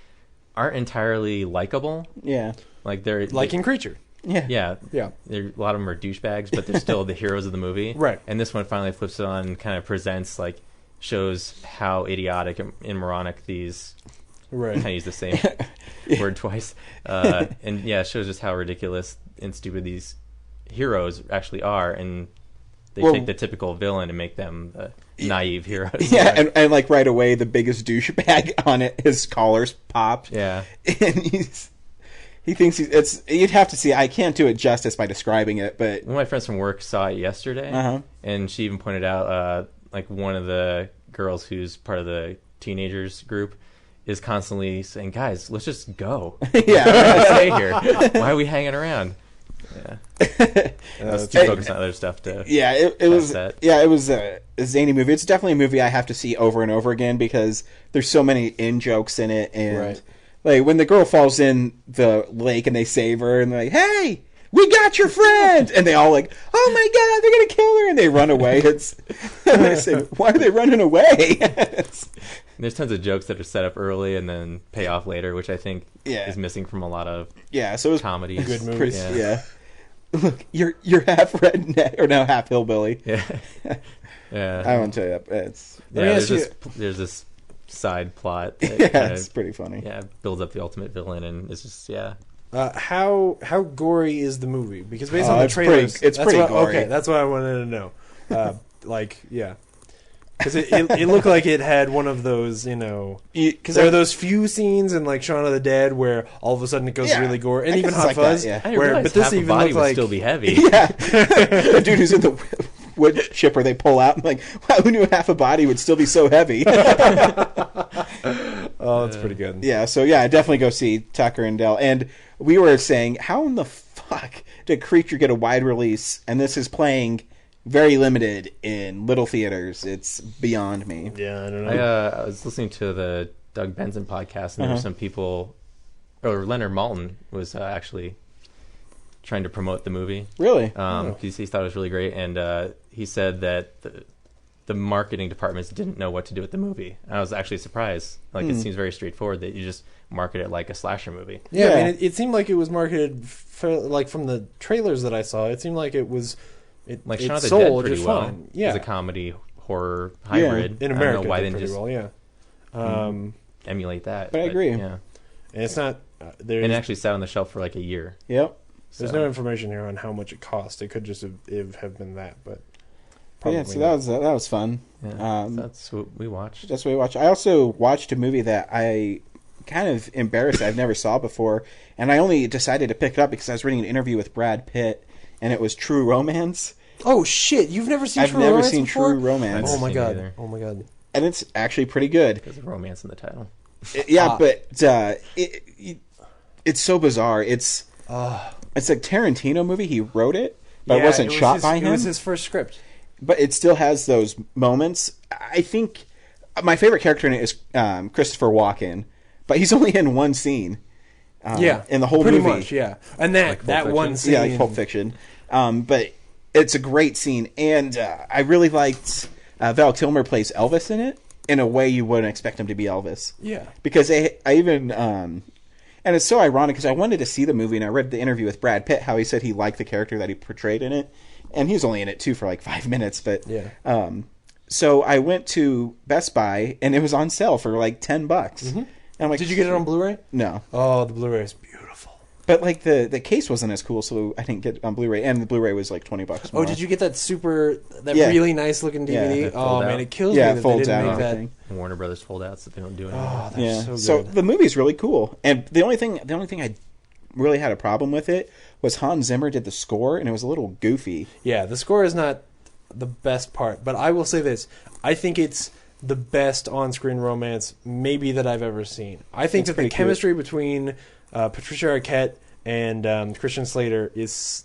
aren't entirely likable. Yeah. Like they're like in Creature. Yeah. yeah. Yeah. A lot of them are douchebags, but they're still the heroes of the movie. Right. And this one finally flips it on and kind of presents, like, shows how idiotic and moronic these, Right. kind of use the same word twice. And yeah, it shows just how ridiculous and stupid these heroes actually are. And they Well- take the typical villain and make them the naive heroes. Yeah, and like right away, the biggest douchebag on it, his collar's popped. Yeah. And he thinks it's. You'd have to see. I can't do it justice by describing it, but One of my friends from work saw it yesterday, Uh-huh. and she even pointed out, like, one of the girls who's part of the teenagers group is constantly saying, "Guys, let's just go. yeah, Let's stay here. Why are we hanging around?" Yeah, I was too Hey, focused on other stuff to. yeah. It was. that. Yeah, it was a zany movie. It's definitely a movie I have to see over and over again because there's so many in jokes in it, and Right. like when the girl falls in the lake and they save her, and they're like, "Hey, we got your friend," and they all like, "Oh my god, they're gonna kill her," and they run away. It's and I say, "Why are they running away?" There's tons of jokes that are set up early and then pay off later, which I think Yeah. is missing from a lot of Yeah, so it was comedies. Good movies. pretty, yeah. Look, you're half redneck or no, half hillbilly. Yeah. Yeah. I won't tell you that. But it's Let me ask There's this side plot that yeah, kind it's of pretty funny. builds up the ultimate villain, and it's just How gory is the movie? Because based on the it's trailers, pretty- it's that's pretty what, gory. Okay, that's what I wanted to know. Because it looked like it had one of those, because there are those few scenes in like Shaun of the Dead where all of a sudden it goes Yeah, really gory, and I even guess it's Hot like that, Fuzz. yeah. I didn't Where, realize but this half a even body looked would like still be heavy. Yeah, the dude who's in the wood chipper they pull out. I'm like, wow, who knew half a body would still be so heavy? Oh, that's pretty good. Yeah, so yeah, definitely go see Tucker and Dale. And we were saying, how in the fuck did Creature get a wide release? And this is playing very limited in little theaters. It's beyond me. Yeah, I don't know. I was listening to the Doug Benson podcast, and there were some people, or Leonard Maltin was actually trying to promote the movie. Really? He thought it was really great, and he said that the marketing departments didn't know what to do with the movie. And I was actually surprised. Like, it seems very straightforward that you just market it like a slasher movie. Yeah, Yeah. I mean, it seemed like it was marketed like from the trailers that I saw. It seemed like it was Like it Shaun of the Dead sold pretty just well. fine. Yeah, It's a comedy horror hybrid. in I America, don't know why it they did didn't pretty just well. Yeah, emulate that. But I agree. Yeah, and it's not. and There's it actually sat on the shelf for like a year. Yep. there's So- no information here on how much it cost. It could just have been that, but But yeah, probably so not. that was fun. Yeah, that's what we watched. That's what we watched. I also watched a movie that I kind of embarrassed I've never saw before, and I only decided to pick it up because I was reading an interview with Brad Pitt, and it was True Romance. Oh shit! You've never seen I've True never Romance seen before? True Romance, Oh my seen it god! either. Oh my god! and it's actually pretty good. There's a romance in the title. Yeah, but it's so bizarre. It's a Tarantino movie. He wrote it, but it wasn't shot by him. It was his first script. But it still has those moments. I think my favorite character in it is Christopher Walken, but he's only in one scene. In the whole pretty movie. much, yeah. And that Like Pulp that Fiction? one scene, Yeah, like Pulp Fiction. But it's a great scene, and I really liked Val Kilmer plays Elvis in it in a way you wouldn't expect him to be Elvis. Yeah. Because I even and it's so ironic because I wanted to see the movie and I read the interview with Brad Pitt how he said he liked the character that he portrayed in it, and he was only in it too for like 5 minutes. But Yeah. so I went to Best Buy and it was on sale for like $10. And I'm like, Did you get it on Blu-ray? No. Oh, the Blu-ray is beautiful. But like the case wasn't as cool, so I didn't get it on Blu-ray, and the Bluray was like $20 more. Oh, did you get that Yeah. really nice looking DVD? Yeah, Oh fold man, out. it kills Yeah, me it that they folds didn't out make and that. everything. Warner Brothers foldouts that they don't do anymore. Oh, Yeah. that's so good. the movie's really cool, and the only thing I really had a problem with it was Hans Zimmer did the score, and it was a little goofy. Yeah, the score is not the best part, but I will say this: I think it's the best on-screen romance maybe that I've ever seen. I think It's that the pretty cute. chemistry between Patricia Arquette and Christian Slater is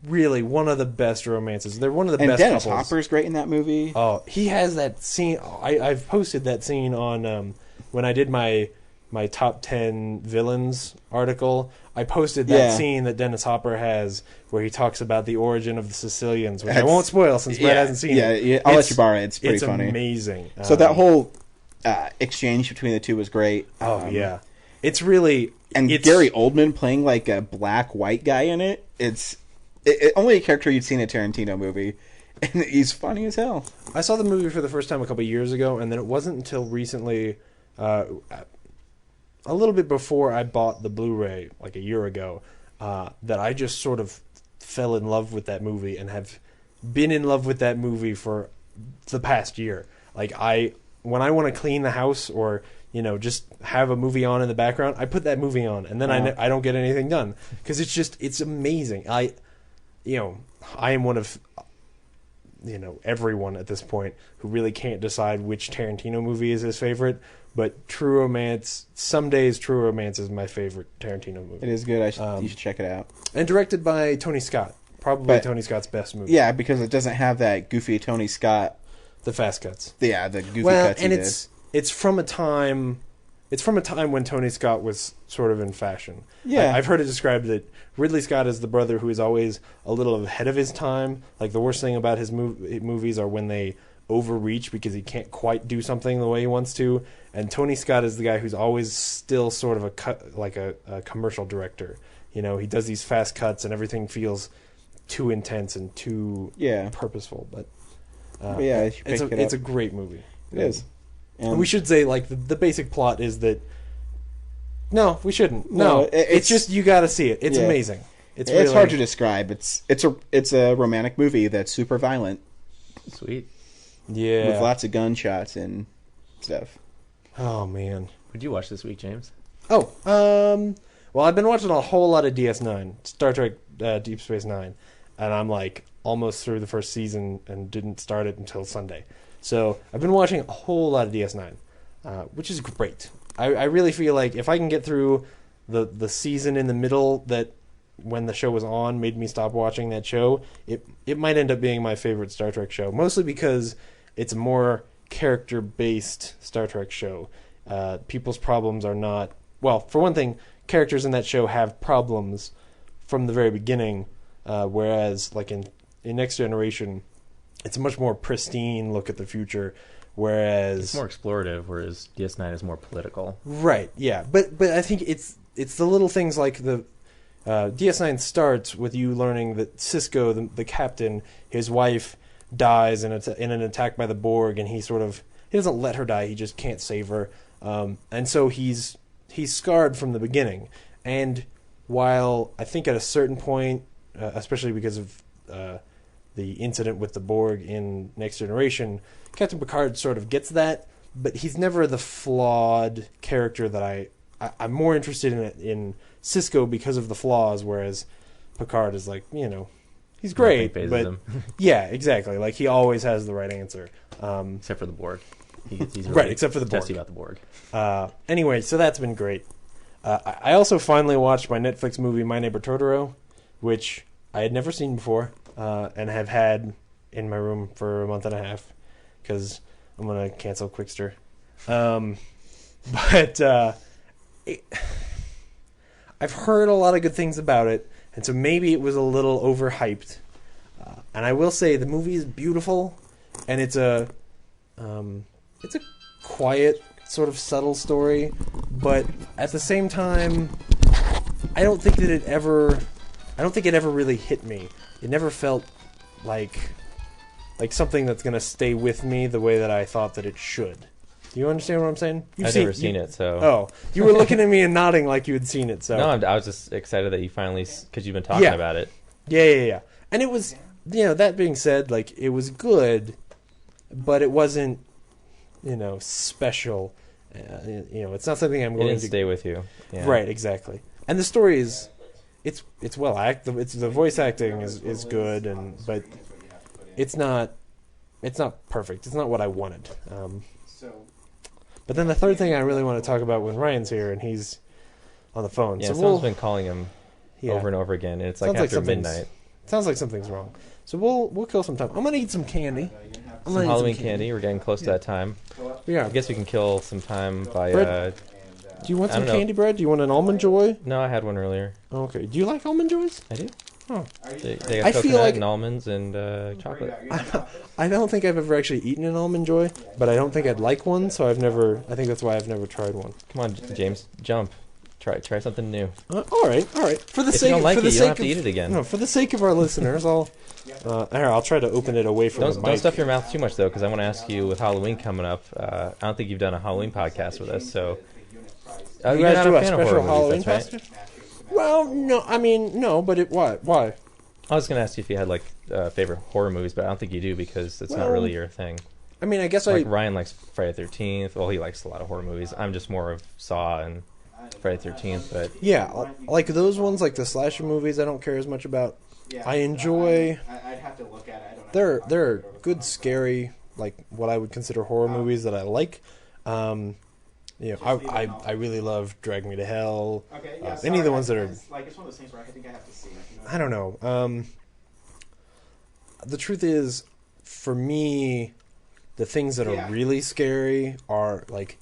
really one of the best romances. They're one of the And best Dennis couples. Hopper's great in that movie. Oh, he has that scene. I've posted that scene on when I did my top 10 villains article. I posted that Yeah. scene that Dennis Hopper has where he talks about the origin of the Sicilians, which I That's- won't spoil since Brett hasn't seen it. Yeah, I'll let you borrow it. It's pretty funny. Amazing. So that whole exchange between the two was great. oh yeah, it's really And it's, Gary Oldman playing like a black white guy in it. It's only a character you'd seen in a Tarantino movie, and he's funny as hell. I saw the movie for the first time a couple years ago, and then it wasn't until recently, a little bit before I bought the Blu-ray, like a year ago, that I just sort of fell in love with that movie and have been in love with that movie for the past year. Like when I want to clean the house or just have a movie on in the background, I put that movie on, and then I don't get anything done because it's amazing. I am one of everyone at this point who really can't decide which Tarantino movie is his favorite, but True Romance, some days True Romance is my favorite Tarantino movie. It is good. You should check it out. And directed by Tony Scott. Probably But- Tony Scott's best movie. Yeah, because it doesn't have that goofy Tony Scott. The fast cuts. Yeah, the goofy Well, cuts he and did. it's from a time when Tony Scott was sort of in fashion. Yeah. I've heard it described that Ridley Scott is the brother who is always a little ahead of his time. Like the worst thing about his movies are when they overreach because he can't quite do something the way he wants to. And Tony Scott is the guy who's always still sort of a commercial director. You know, he does these fast cuts and everything feels too intense and too purposeful. But it's a great movie. It is. And we should say, like, the basic plot is that... No, we shouldn't. No, it's just you got to see it. It's amazing. It's really hard to describe. It's a romantic movie that's super violent. Sweet. Yeah. With lots of gunshots and stuff. Oh, man. What did you watch this week, James? Well, I've been watching a whole lot of DS9, Star Trek Deep Space Nine, and I'm like almost through the first season and didn't start it until Sunday. So I've been watching a whole lot of DS9, which is great. I really feel like if I can get through the season in the middle that when the show was on made me stop watching that show, it might end up being my favorite Star Trek show, mostly because it's a more character-based Star Trek show. People's problems are not... Well, for one thing, characters in that show have problems from the very beginning, whereas like in Next Generation, it's a much more pristine look at the future, whereas... It's more explorative, whereas DS9 is more political. Right, yeah. But I think it's the little things like the... DS9 starts with you learning that Sisko, the captain, his wife dies in an attack by the Borg, and he doesn't let her die, he just can't save her. And so he's scarred from the beginning. And while I think at a certain point, especially because of the incident with the Borg in Next Generation, Captain Picard sort of gets that, but he's never the flawed character that I'm more interested in Sisko because of the flaws, whereas Picard is like, you know, he's great, but yeah, exactly. Like he always has the right answer, except for the Borg. He's really right, except for the Borg. Testy about the Borg. Anyway, so that's been great. I also finally watched my Netflix movie My Neighbor Totoro, which I had never seen before, and have had in my room for a month and a half because I'm gonna cancel Quickster. I've heard a lot of good things about it, and so maybe it was a little overhyped. And I will say the movie is beautiful, and it's a quiet, sort of subtle story, but at the same time, I don't think it ever really hit me. It never felt like something that's going to stay with me the way that I thought that it should. Do you understand what I'm saying? I've never seen it, so... Oh, you were looking at me and nodding like you had seen it, so... No, I was just excited that you finally... Because you've been talking about it. Yeah. And it was... You know, that being said, like, it was good, but it wasn't, you know, special. You know, it's not something I'm going to... It didn't stay with you. Yeah. Right, exactly. And the story is... It's well acted. The voice acting is good, but it's not perfect. It's not what I wanted. But then the third thing I really want to talk about when Ryan's here and he's on the phone. Yeah, so someone's been calling him over and over again, and it's like after midnight. Sounds like something's wrong. So we'll kill some time. I'm gonna eat some candy. Some Halloween candy. We're getting close to that time. Yeah. I guess we can kill some time by... Do you want some candy bread? Do you want an Almond Joy? No, I had one earlier. Okay. Do you like Almond Joys? I do. Oh. They got coconut and almonds and chocolate. I don't think I've ever actually eaten an Almond Joy, but I don't think I'd like one, so I think that's why I've never tried one. Come on, James, jump. Try something new. All right. For the if sake, you don't like for the it, you sake don't have to eat it again. No, for the sake of our listeners, I'll try to open it away from the mic. Don't stuff your mouth too much, though, because I want to ask you, with Halloween coming up, I don't think you've done a Halloween podcast with us, so... you guys do a special Halloween podcast? Well, no, I mean, no, but why? I was going to ask you if you had, like, favorite horror movies, but I don't think you do because it's not really your thing. I mean, I guess Ryan likes Friday the 13th. Well, he likes a lot of horror movies. I'm just more of Saw and Friday the 13th, but... Yeah, like those ones, like the slasher movies, I don't care as much about. I enjoy... I'd have to look at it. There are good, scary, like, what I would consider horror movies that I like. You know, I really love Drag Me to Hell. Any of the ones that are... Like, it's one of those things where I think I have to see it. You know? I don't know. The truth is, for me, the things that are really scary are, like...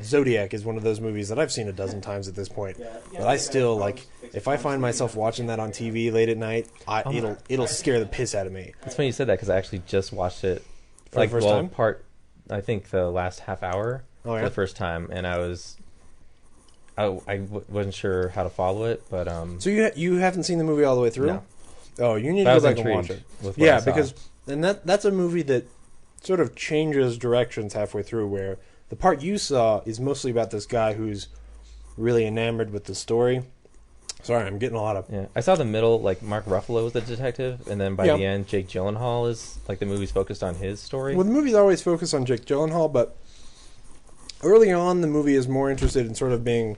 Zodiac is one of those movies that I've seen a dozen times at this point. But I still, like... If I find myself watching that on TV late at night, it'll scare the piss out of me. It's funny you said that, because I actually just watched it For like the first time? I think the last half hour Oh, yeah? for the first time, and I wasn't sure how to follow it, but So you haven't seen the movie all the way through? No. Oh, you need But I to was go back and watch intrigued it. with what I Yeah, saw. because and that's a movie that sort of changes directions halfway through. Where the part you saw is mostly about this guy who's really enamored with the story. Sorry, I'm getting a lot of. yeah, I saw the middle, like Mark Ruffalo was the detective, and then by Yeah. the end, Jake Gyllenhaal is like the movie's focused on his story. Well, the movie's always focused on Jake Gyllenhaal, but early on, the movie is more interested in sort of being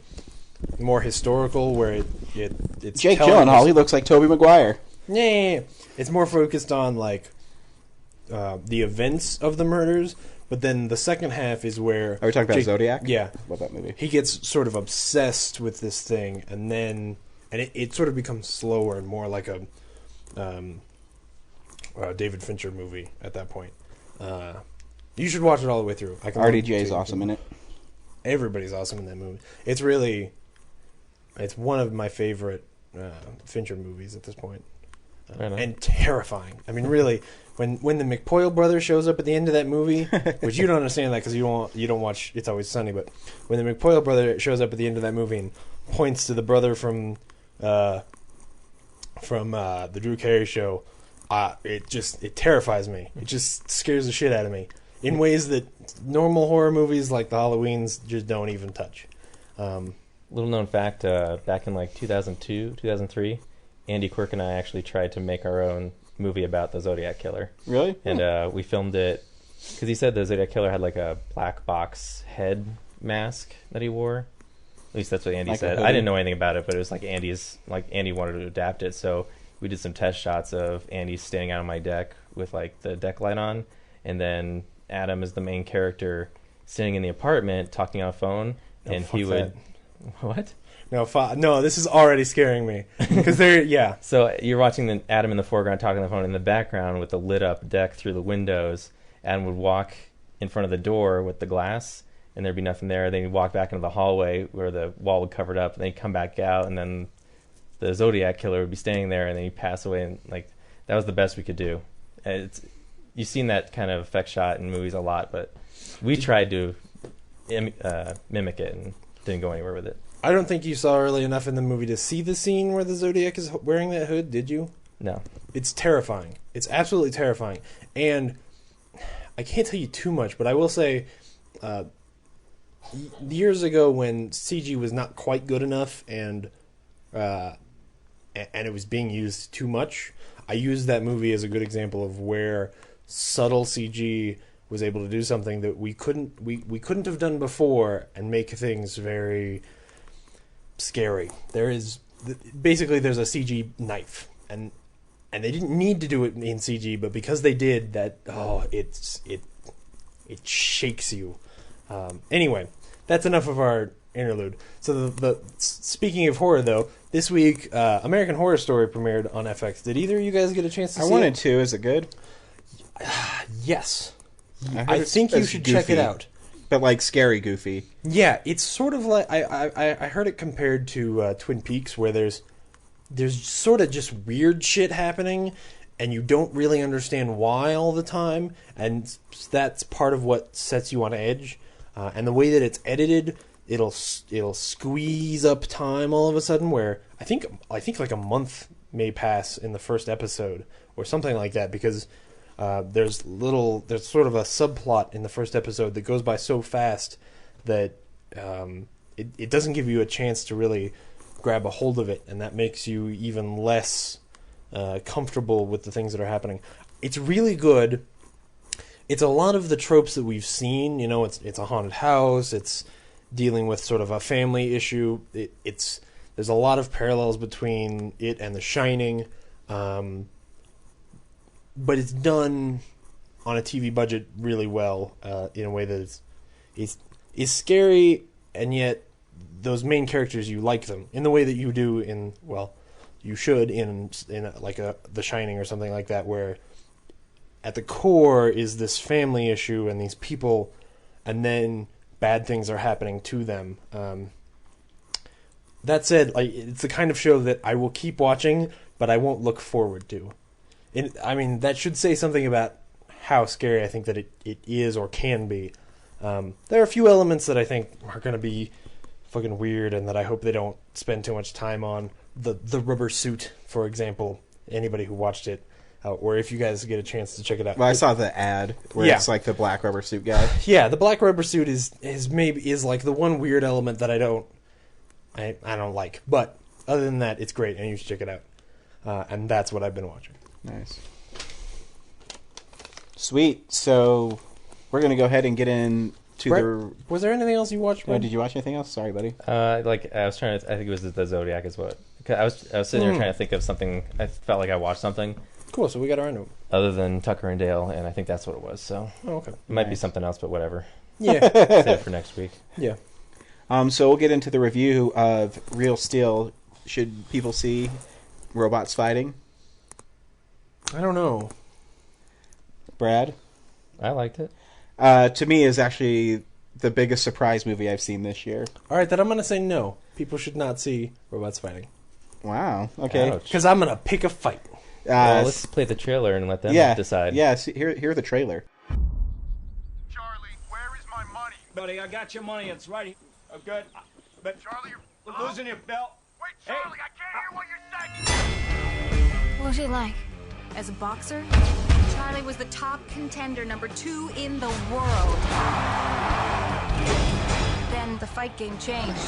more historical, where it's Jake telling Gyllenhaal, us- he looks like Tobey Maguire. Yeah, it's more focused on like the events of the murders, but then the second half is where Are we talking about Zodiac? Yeah, Love that movie. he gets sort of obsessed with this thing, and it sort of becomes slower and more like a David Fincher movie at that point. You should watch it all the way through. I can RDJ is awesome in it. Everybody's awesome in that movie. It's one of my favorite Fincher movies at this point. Right on. And terrifying. I mean, really, when the McPoyle brother shows up at the end of that movie, which you don't understand that because you don't watch It's Always Sunny, but when the McPoyle brother shows up at the end of that movie and points to the brother from the Drew Carey Show, it terrifies me. It just scares the shit out of me in ways that normal horror movies like the Halloweens just don't even touch. Little known fact: back in like 2002, 2003, Andy Quirk and I actually tried to make our own movie about the Zodiac Killer. Really? And we filmed it because he said the Zodiac Killer had like a black box head mask that he wore. At least that's what Andy Like a said. hoodie? I didn't know anything about it, but it was like Andy wanted to adapt it, so we did some test shots of Andy standing out on my deck with like the deck light on, and then Adam is the main character sitting in the apartment talking on a phone, and fuck he would that. what? No, this is already scaring me because yeah. So you're watching Adam in the foreground talking on the phone. In the background, with the lit up deck through the windows, Adam would walk in front of the door with the glass, and there'd be nothing there. Then he'd walk back into the hallway where the wall would cover it up, and then he'd come back out, and then the Zodiac Killer would be standing there, and then he'd pass away. And like that was the best we could do. You've seen that kind of effect shot in movies a lot, but we tried to mimic it and didn't go anywhere with it. I don't think you saw early enough in the movie to see the scene where the Zodiac is wearing that hood, did you? No. It's terrifying. It's absolutely terrifying. And I can't tell you too much, but I will say years ago when CG was not quite good enough and it was being used too much, I used that movie as a good example of where subtle CG was able to do something that we couldn't have done before and make things very scary. There's a CG knife, and they didn't need to do it in CG, but because they did, it shakes you. Anyway, that's enough of our interlude. So speaking of horror, though, this week American Horror Story premiered on FX. Did either of you guys get a chance to see I wanted it? to. Is it good? Yes. heard I it's- think you it's should check it goofy, out. But like scary goofy. Yeah, it's sort of like I heard it compared to Twin Peaks, where there's sort of just weird shit happening, and you don't really understand why all the time, and that's part of what sets you on edge. And the way that it's edited, it'll squeeze up time all of a sudden. Where I think like a month may pass in the first episode or something like that, because there's sort of a subplot in the first episode that goes by so fast that it doesn't give you a chance to really grab a hold of it, and that makes you even less comfortable with the things that are happening. It's really good. It's a lot of the tropes that we've seen. You know, it's a haunted house. It's dealing with sort of a family issue. There's a lot of parallels between it and The Shining. But it's done on a TV budget really well, in a way that is scary, and yet those main characters, you like them in the way that you do you should in like The Shining or something like that, where at the core is this family issue and these people, and then bad things are happening to them. That said, like, it's the kind of show that I will keep watching, but I won't look forward to. That should say something about how scary I think that it is or can be. There are a few elements that I think are going to be fucking weird and that I hope they don't spend too much time on. The rubber suit, for example, anybody who watched it, or if you guys get a chance to check it out. Well, I saw the ad where Yeah. it's like the black rubber suit guy. Yeah, the black rubber suit is like the one weird element that I don't like. But other than that, it's great and you should check it out. And that's what I've been watching. Nice. Sweet. So we're going to go ahead and get into Brett, the... was there anything else you watched? Oh, Brett? did you watch anything else? Sorry, buddy. Like I was trying to. I think it was the Zodiac is what. 'Cause I was sitting there trying to think of something. I felt like I watched something Cool. So we got our end. other than Tucker and Dale, and I think that's what it was. So Oh, okay. it might be Nice. something else, but whatever. Yeah. Save it for next week. Yeah. So we'll get into the review of Real Steel. Should people see robots fighting? I don't know. Brad? I liked it. To me, is actually the biggest surprise movie I've seen this year. All right, then I'm going to say no. People should not see robots fighting. Wow. Okay. Ouch. Because I'm going to pick a fight. Well, let's play the trailer and let them decide. Yeah, see, hear the trailer. Charlie, where is my money? Buddy, I got your money. It's right here. Oh, good. But Charlie, you're losing your belt. Wait, Charlie, I can't hear what you're saying. What was he like? As a boxer, Charlie was the top contender, number 2 in the world. Then the fight game changed.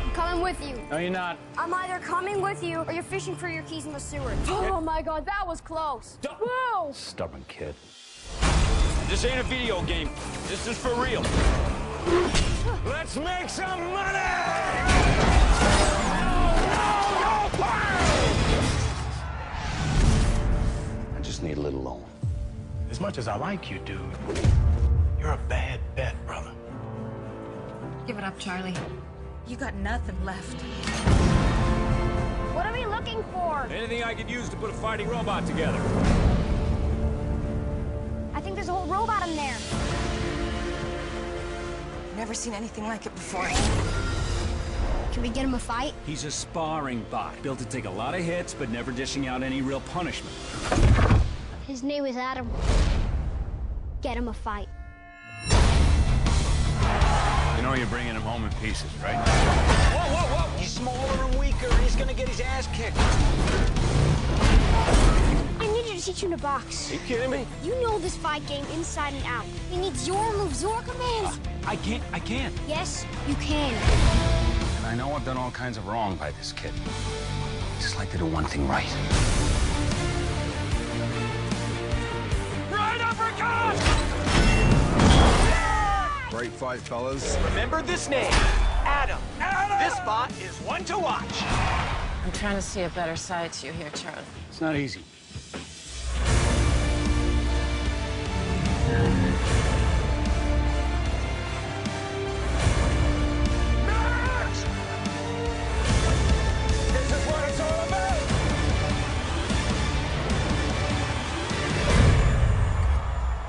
I'm coming with you. No, you're not. I'm either coming with you or you're fishing for your keys in the sewer. Oh my god, that was close. Whoa! Stubborn kid. This ain't a video game. This is for real. Let's make some money! I just need a little loan. As much as I like you, dude, you're a bad bet, brother. Give it up, Charlie. You got nothing left. What are we looking for? Anything I could use to put a fighting robot together. I think there's a whole robot in there. Never seen anything like it before. Can we get him a fight? He's a sparring bot, built to take a lot of hits, but never dishing out any real punishment. His name is Adam. Get him a fight. You know you're bringing him home in pieces, right? Whoa, whoa, whoa! He's smaller and weaker. He's gonna get his ass kicked. I need you to teach him to box. Are you kidding me? You know this fight game inside and out. He needs your moves, your commands. I can't. Yes, you can. And I know I've done all kinds of wrong by this kid. Just like to do one thing right. Right uppercut! Great fight, fellas. Remember this name, Adam. This bot is one to watch. I'm trying to see a better side to you here, Charlie. It's not easy. This is what it's all about.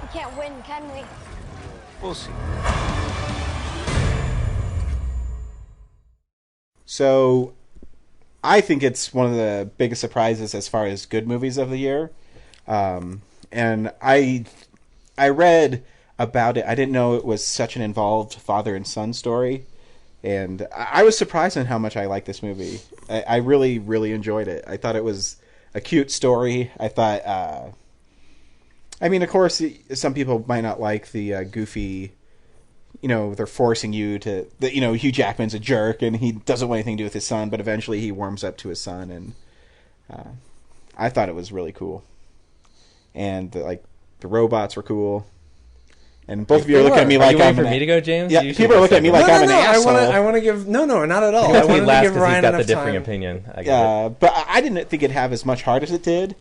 We can't win, can we? We'll see. So, I think it's one of the biggest surprises as far as good movies of the year. And I read about it. I didn't know it was such an involved father and son story. And I was surprised on how much I liked this movie. I really, really enjoyed it. I thought it was a cute story. I thought... I mean, of course, some people might not like the goofy... You know, they're forcing you to... Hugh Jackman's a jerk, and he doesn't want anything to do with his son, but eventually he warms up to his son, and I thought it was really cool. And, the robots were cool. And both of you are looking at me Are like you waiting I'm... for me to go, James? Yeah, You usually people are go looking at me second. like I'm an asshole. I want to give... No, not at all. He I wants me wanted to last give because he's Ryan got enough the differing time. opinion. I get it. But I didn't think it'd have as much heart as it did.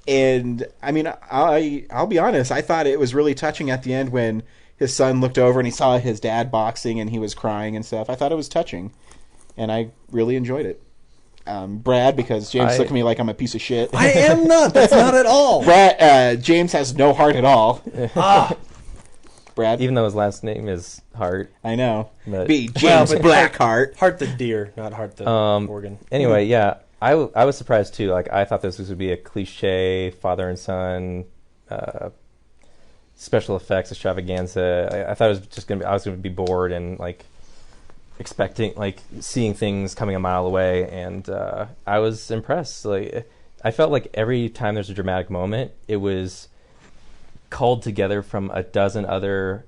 And, I mean, I'll be honest. I thought it was really touching at the end when his son looked over and he saw his dad boxing and he was crying and stuff. I thought it was touching. And I really enjoyed it. Brad, because James looked at me like I'm a piece of shit. I am not. That's not at all. James has no heart at all. Brad? Even though his last name is Hart. I know. But- Be James but Blackheart. Heart the deer, not heart the organ. Anyway, yeah, I was surprised too. Like, I thought this was going to be a cliche father and son special effects extravaganza. I thought it was just going to be, I was going to be bored and like expecting, like, seeing things coming a mile away, and I was impressed. Like, I felt like every time there's a dramatic moment, it was culled together from a dozen other,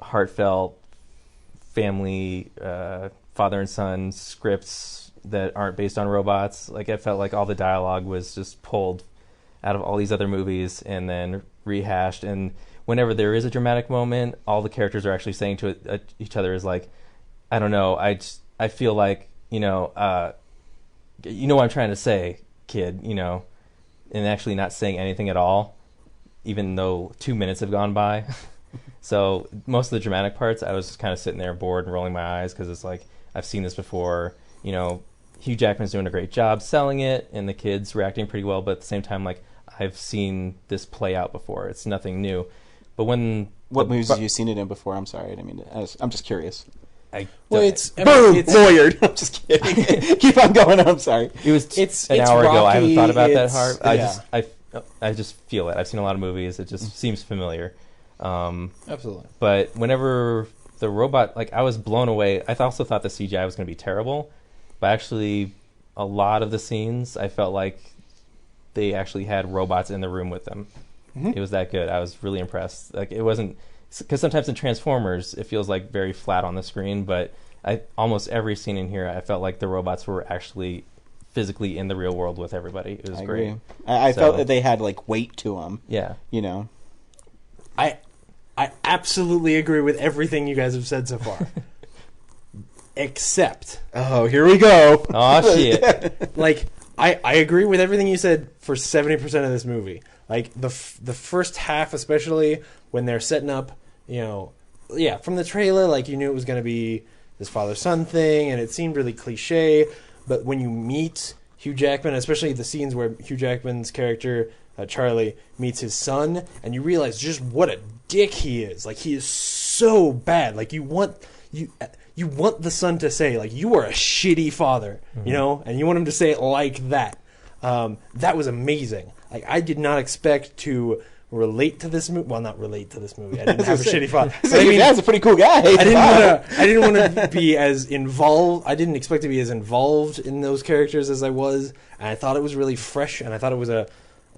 heartfelt family father and son scripts that aren't based on robots. Like, I felt like all the dialogue was just pulled out of all these other movies and then rehashed. And whenever there is a dramatic moment, all the characters are actually saying to each other is like, I don't know, I feel like, you know what I'm trying to say, kid, and actually not saying anything at all, even though 2 minutes have gone by. So most of the dramatic parts, I was just kind of sitting there bored and rolling my eyes because it's like, I've seen this before. Hugh Jackman's doing a great job selling it, and the kids reacting pretty well, but at the same time, like, I've seen this play out before. It's nothing new. But when... What movies have you seen it in before? I'm sorry. I'm just curious. Boom! Lawyered. I'm just kidding. Keep on going. I'm sorry. It's an hour ago. I haven't thought about that hard. Yeah. I just feel it. I've seen a lot of movies. It just seems familiar. Absolutely. But whenever the robot, like, I was blown away. I also thought the CGI was going to be terrible, but actually, a lot of the scenes, I felt like they actually had robots in the room with them. Mm-hmm. It was that good. I was really impressed. Like, it wasn't, because sometimes in Transformers it feels like very flat on the screen, but almost every scene in here, I felt like the robots were actually physically in the real world with everybody. It was great. Agree. I felt that they had like weight to them. Yeah. I absolutely agree with everything you guys have said so far. Except... Oh, here we go. Oh, shit. Like, I agree with everything you said for 70% of this movie. Like, the first half, especially, when they're setting up, from the trailer, like, you knew it was going to be this father-son thing, and it seemed really cliche. But when you meet Hugh Jackman, especially the scenes where Hugh Jackman's character, Charlie, meets his son, and you realize just what a dick he is. Like, he is so bad. Like, you want the son to say, like, you are a shitty father, Mm-hmm. and you want him to say it like that. That was amazing. Like, I did not expect to relate to this movie. Well, not relate to this movie. I didn't have a shitty father. So your dad's a pretty cool guy. I didn't want to be as involved. I didn't expect to be as involved in those characters as I was, and I thought it was really fresh, and I thought it was a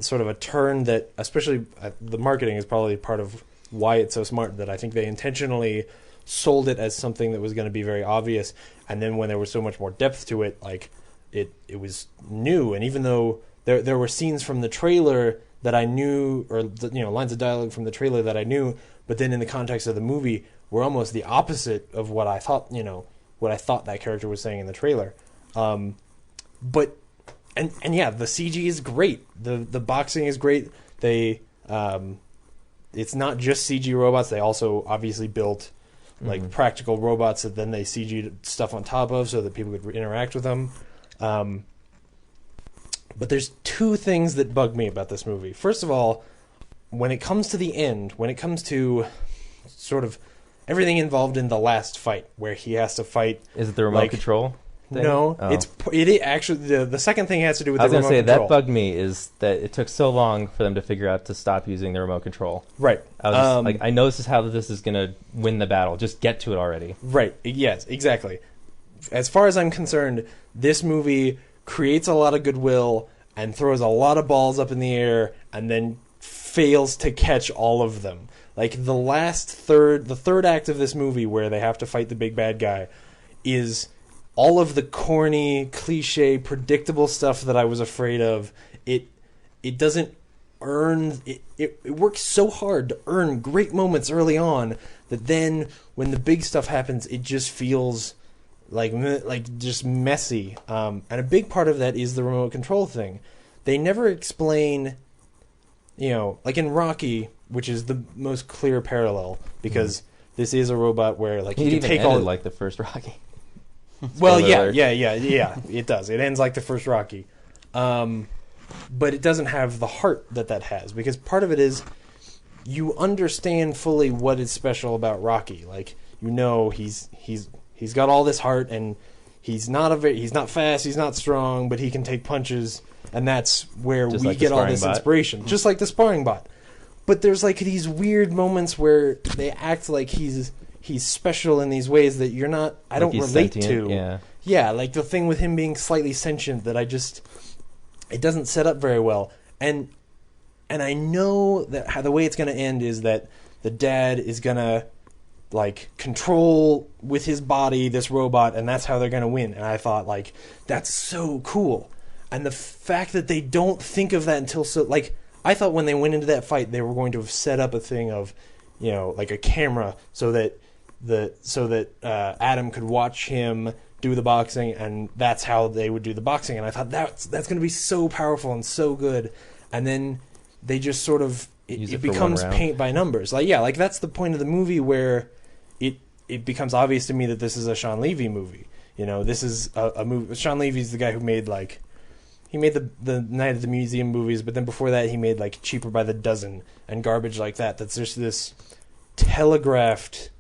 sort of a turn that, especially the marketing is probably part of why it's so smart, that I think they intentionally sold it as something that was going to be very obvious, and then when there was so much more depth to it, like it was new. And even though there were scenes from the trailer that I knew, or lines of dialogue from the trailer that I knew, but then in the context of the movie were almost the opposite of what I thought that character was saying in the trailer. But yeah, the CG is great. The boxing is great. They it's not just CG robots. They also obviously built like practical robots that then they CG'd stuff on top of so that people could interact with them. But there's two things that bug me about this movie. First of all, when it comes to the end, when it comes to sort of everything involved in the last fight, where he has to fight... Is it the remote control thing? No, it actually... The second thing has to do with the remote control. I was going to say, that bugged me, is that it took so long for them to figure out to stop using the remote control. Right. I was just, like, I know this is how this is going to win the battle. Just get to it already. Right. Yes, exactly. As far as I'm concerned, this movie creates a lot of goodwill and throws a lot of balls up in the air and then fails to catch all of them. Like, the third act of this movie, where they have to fight the big bad guy, is all of the corny, cliche, predictable stuff that I was afraid of. It doesn't earn... It works so hard to earn great moments early on that then, when the big stuff happens, it just feels... like just messy. And a big part of that is the remote control thing. They never explain, like in Rocky, which is the most clear parallel, because this is a robot where, like, it you can even take ended all... like the first Rocky. Well, yeah, it does. It ends like the first Rocky. But it doesn't have the heart that has, because part of it is you understand fully what is special about Rocky. Like, he's got all this heart, and he's not fast, he's not strong, but he can take punches, and that's where Just we like the get all sparring this bot. inspiration. Just like the sparring bot. But there's like these weird moments where they act like he's special in these ways that you're not. I don't he's relate sentient, to. Yeah, like the thing with him being slightly sentient that it doesn't set up very well. And I know that how the way it's going to end is that the dad is going to like control with his body this robot, and that's how they're going to win. And I thought like that's so cool. And the fact that they don't think of that until so like. I thought when they went into that fight, they were going to have set up a thing of, like a camera so that Adam could watch him do the boxing, and that's how they would do the boxing. And I thought that's going to be so powerful and so good. And then they just sort of it becomes paint by numbers. Like that's the point of the movie where it becomes obvious to me that this is a Sean Levy movie. This is a movie. Sean Levy's the guy who made He made the Night at the Museum movies, but then before that he made like Cheaper by the Dozen and garbage like that. That's just this telegraphed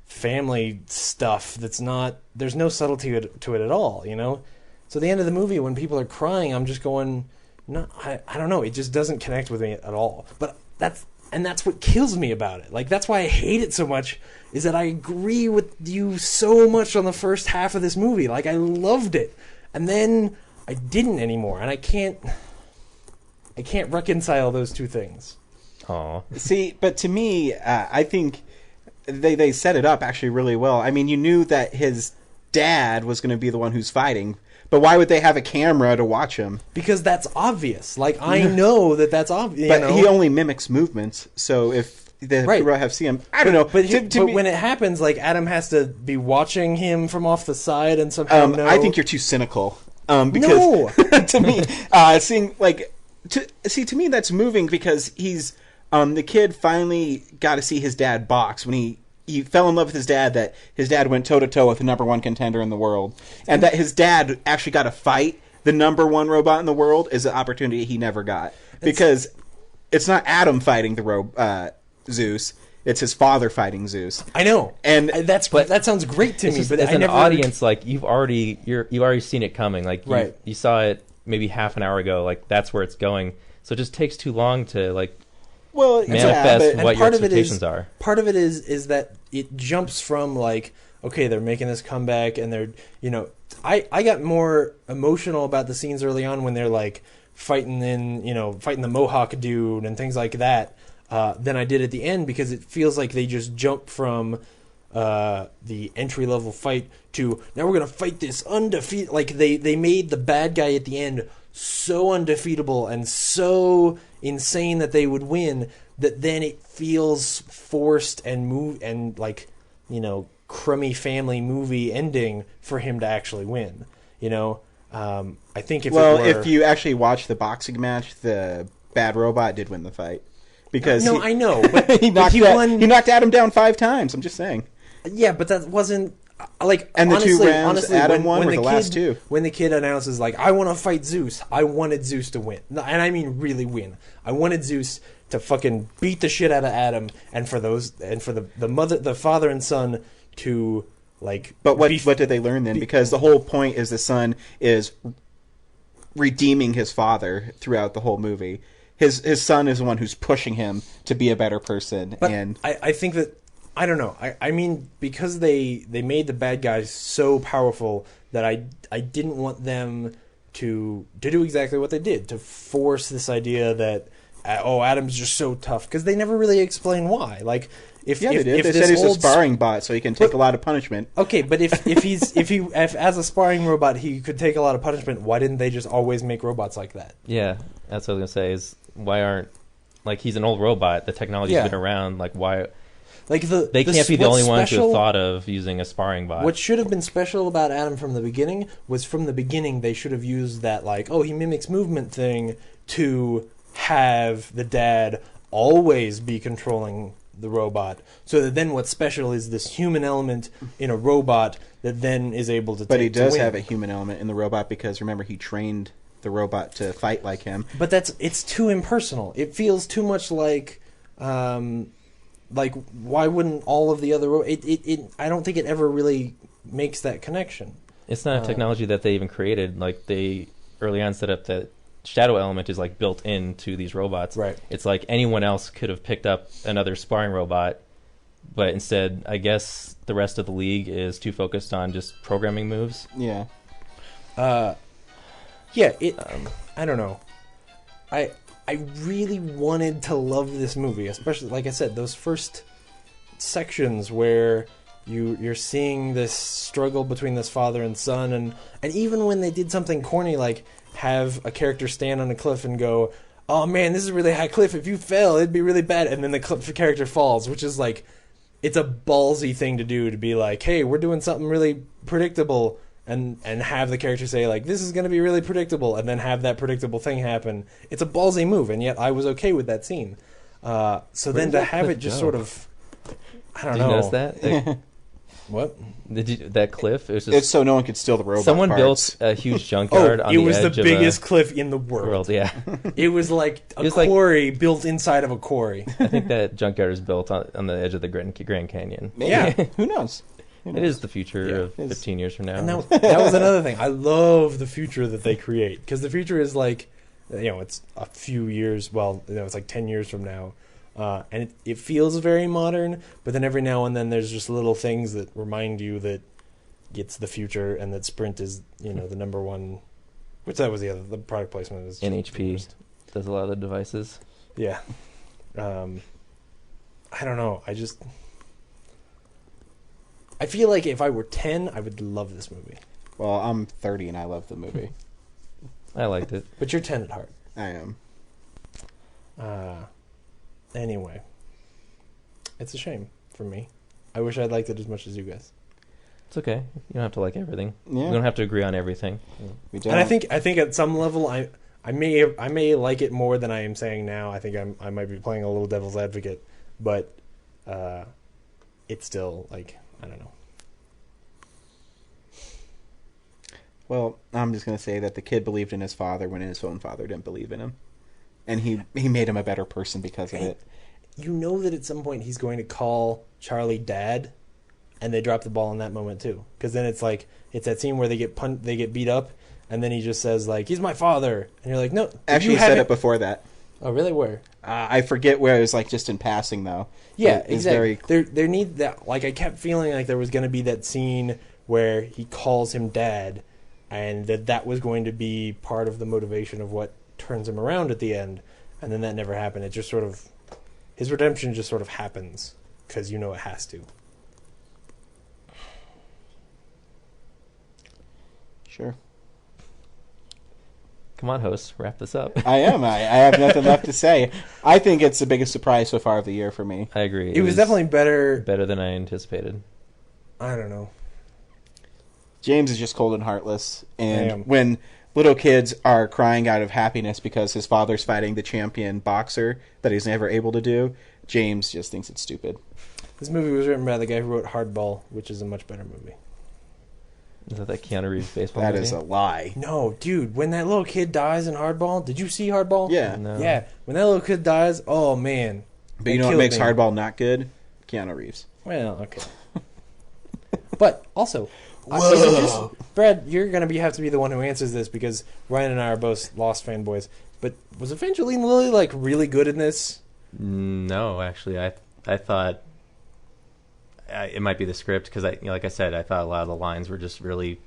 family stuff that's not. There's no subtlety to it at all, So at the end of the movie, when people are crying, I'm just going, no, I don't know. It just doesn't connect with me at all. But that's what kills me about it. Like that's why I hate it so much. Is that I agree with you so much on the first half of this movie. Like I loved it, and then I didn't anymore, and I can't reconcile those two things. Aw. See, but to me, I think they set it up actually really well. I mean, you knew that his dad was going to be the one who's fighting, but why would they have a camera to watch him? Because that's obvious. Like, I know that's obvious. But he only mimics movements, so if the people have seen him, I don't know. But when it happens, like, Adam has to be watching him from off the side and somehow know. I think you're too cynical. Because to me, to me that's moving because he's the kid finally got to see his dad box when he fell in love with his dad, that his dad went toe to toe with the number one contender in the world, and that his dad actually got to fight the number one robot in the world is an opportunity he never got, because it's not Adam fighting the Zeus. It's his father fighting Zeus. I know, and that sounds great to me. Just, but as I an never... audience, like you've already seen it coming. Like you saw it maybe half an hour ago. Like that's where it's going. So it just takes too long to manifest what your expectations are. Part of it is that it jumps from like, okay, they're making this comeback, and they're I got more emotional about the scenes early on when they're like fighting the Mohawk dude and things like that. Than I did at the end, because it feels like they just jumped from the entry-level fight to now we're going to fight this undefeated. Like they made the bad guy at the end so undefeatable and so insane that they would win, that then it feels forced and crummy family movie ending for him to actually win. I think if you actually watch the boxing match, the bad robot did win the fight. Because I know, but he knocked Adam down 5 times. I'm just saying. Yeah, but that wasn't like. And honestly, the 2 rounds Adam won were the last 2. When the kid announces like, "I want to fight Zeus," I wanted Zeus to win, and I mean really win. I wanted Zeus to fucking beat the shit out of Adam, and for the father and son to like. But what did they learn then? Because the whole point is the son is redeeming his father throughout the whole movie. His son is the one who's pushing him to be a better person. But and I think that, I don't know. I mean, because they made the bad guys so powerful that I didn't want them to do exactly what they did, to force this idea that Adam's just so tough, because they never really explain why. Like they did. They said he's a sparring bot, so he can take a lot of punishment. Okay, but if as a sparring robot he could take a lot of punishment, why didn't they just always make robots like that? Yeah, that's what I was gonna say. Is why aren't, like, he's an old robot, the technology's been around, like why, like they can't be the only ones who have thought of using a sparring bot. What should have been special about Adam from the beginning was, from the beginning they should have used that, like, he mimics movement thing to have the dad always be controlling the robot, so that then what's special is this human element in a robot that then is able to. But he does have a human element in the robot, because remember, he trained the robot to fight like him. But it's too impersonal. It feels too much like why wouldn't all of the other I don't think it ever really makes that connection. It's not a technology that they even created. Like, they early on set up that shadow element is like built into these robots. Right. It's like anyone else could have picked up another sparring robot, but instead, I guess the rest of the league is too focused on just programming moves. Yeah. Yeah, I don't know. I really wanted to love this movie, especially, like I said, those first sections where you're seeing this struggle between this father and son, and even when they did something corny like have a character stand on a cliff and go, "Oh man, this is a really high cliff. If you fell, it'd be really bad," and then the character falls, which is like, it's a ballsy thing to do, to be like, "Hey, we're doing something really predictable." And have the character say, like, this is going to be really predictable, and then have that predictable thing happen. It's a ballsy move, and yet I was okay with that scene. So then to have it just sort of, I don't know. Did you notice that? Like, what? That cliff? It was just, It's so no one could steal the robot someone parts. built a huge junkyard on the edge it was of the biggest cliff in the world. yeah. It was like a was like- quarry built inside of a quarry. I think that junkyard is built on the edge of the Grand Canyon. Maybe. Yeah. Who knows? It is the future of It is. 15 years from now. And that was another thing. I love the future that they create, because the future is like, it's a few years. Well, it's like 10 years from now, and it feels very modern. But then every now and then there's just little things that remind you that it's the future, and that Sprint is the number one. Which that was the product placement is NHP does a lot of the devices. Yeah. I don't know. I feel like if I were 10, I would love this movie. Well, I'm 30 and I love the movie. I liked it. But you're 10 at heart. I am. Anyway. It's a shame for me. I wish I'd liked it as much as you guys. It's okay. You don't have to like everything. Yeah. You don't have to agree on everything. We don't. And I think at some level I may like it more than I am saying now. I think I might be playing a little devil's advocate, but it's still like, I don't know. Well, I'm just going to say that the kid believed in his father when his own father didn't believe in him. And he made him a better person because of it. You know that at some point he's going to call Charlie Dad, and they drop the ball in that moment too. Because then it's like, it's that scene where they get beat up, and then he just says, like, he's my father. And you're like, no. Actually, he said it before that. Oh, really? Where? I forget where. It was like just in passing, though. Yeah, It's exactly. very... There need that. Like, I kept feeling like there was going to be that scene where he calls him Dad, and that was going to be part of the motivation of what turns him around at the end. And then that never happened. It just sort of, his redemption just sort of happens because it has to. Sure. Come on, host, wrap this up. I am. I have nothing left to say. I think it's the biggest surprise so far of the year for me. I agree. It was definitely better than I anticipated. I don't know. James is just cold and heartless. I am. And when little kids are crying out of happiness because his father's fighting the champion boxer that he's never able to do, James just thinks it's stupid. This movie was written by the guy who wrote Hardball, which is a much better movie. Is that Keanu Reeves baseball That movie? is a lie. No, dude, when that little kid dies in Hardball, did you see Hardball? Yeah. No. Yeah, when that little kid dies, oh man. But you know what makes Hardball not good? Keanu Reeves. Well, okay. But also, Brad, you're going to have to be the one who answers this because Ryan and I are both Lost fanboys. But was Evangeline Lilly like really good in this? No, actually, I thought it might be the script because like I said, I thought a lot of the lines were just really